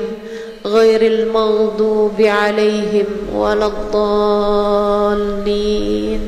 ghairil maghdubi 'alaihim waladdallin.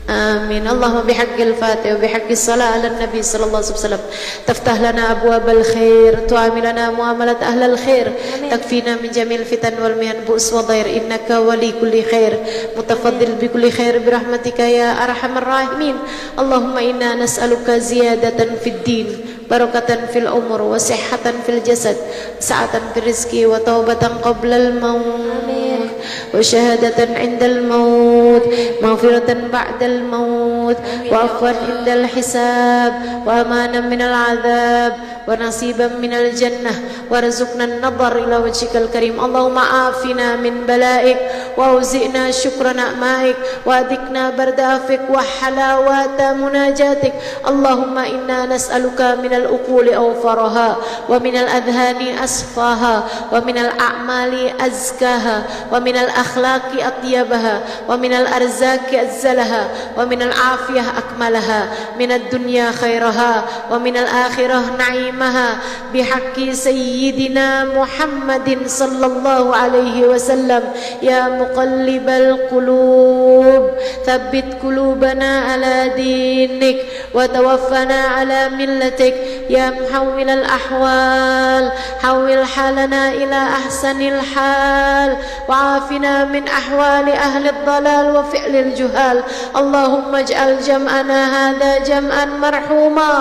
آمين. اللهم بحق الفاتحة وبحق الصلاة على النبي صلى الله عليه وسلم تفتح لنا أبواب الخير، تعاملنا معاملة أهل الخير، تكفينا من جميع الفتن والمحن بؤس وضير، إنك ولي كل خير متفضل بكل خير برحمتك يا أرحم الراحمين. اللهم إنا نسألك زيادة في الدين، بركة في الأمور، وصحة في الجسد، سعة في الرزق، وتوبة قبل الموت، وشهادة عند الموت، مغفرة بعد الموت، وعفوا عند الحساب، وأمانا من العذاب، ونصيبا من الجنة، وارزقنا النظر إلى وجهك الكريم. اللهم عافنا من بلائك، وأوزئنا شكر نعمائك، وأذقنا برد عفوك وحلاوة مناجاتك. اللهم إنا نسألك من العقول أوفرها، ومن الأذهان أصفاها، ومن الأعمال أزكاها، ومن الأخلاق أطيبها، ومن الأرزاق أزلها، ومن العافية أكملها، من الدنيا خيرها، ومن الآخرة نعيمها، بحق سيدنا محمد صلى الله عليه وسلم. يا مقلب القلوب ثبت قلوبنا على دينك، وتوفنا على ملتك. يا محول الأحوال حول حالنا إلى أحسن الحال، وعافنا من أحوال أهل الضلال وفعل الجهال. اللهم اجعل جمعنا هذا جمعا مرحوما،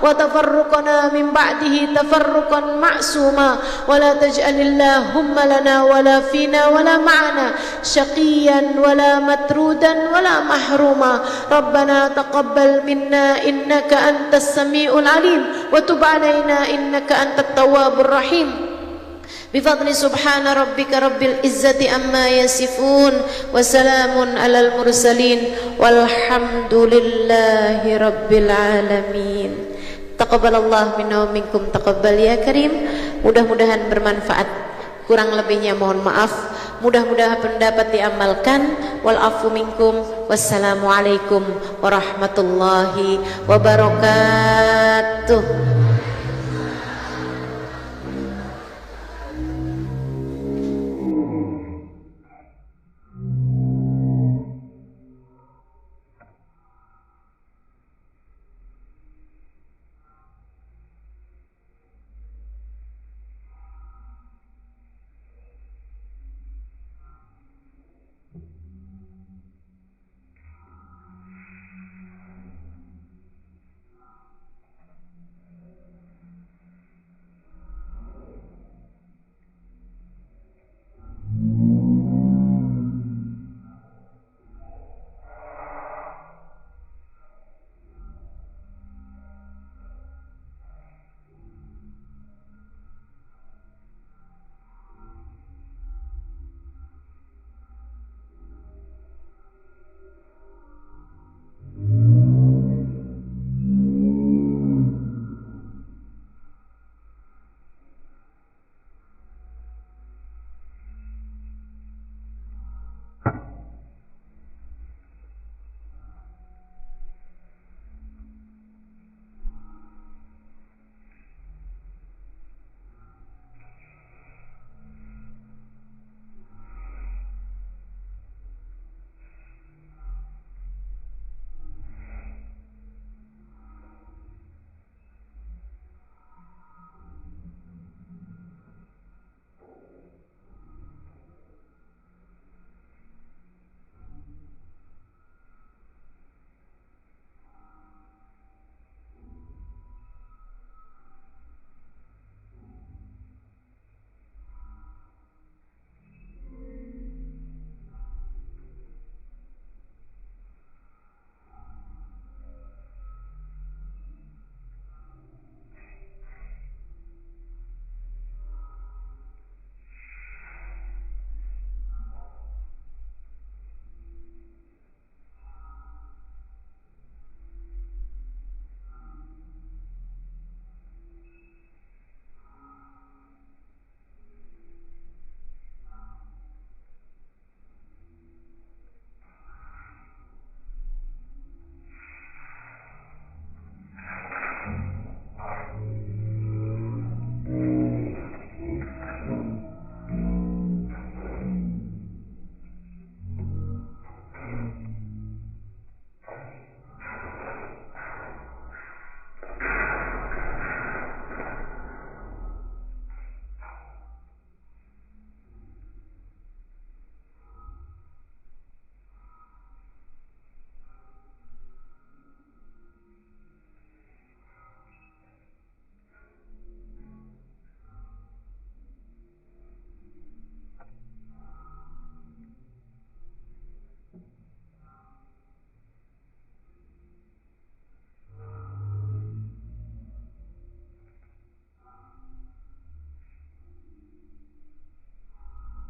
وتفرقنا من بعده تفرقا معصوما، ولا تجعل اللهم لنا ولا فينا ولا معنا شقيا ولا مترودا ولا محروما. ربنا تقبل منا إنك أنت السميع العليم، وتب علينا إنك أنت التواب الرحيم. بفضل سبحان ربك رب العزة أما يصفون، وسلام على المرسلين، والحمد لله رب العالمين. Taqabbalallahu minna wa minkum, taqabbal ya karim. Mudah-mudahan bermanfaat, kurang lebihnya mohon maaf. Mudah-mudahan pendapat diamalkan. Wal afu minkum. Wassalamualaikum warahmatullahi wabarakatuh.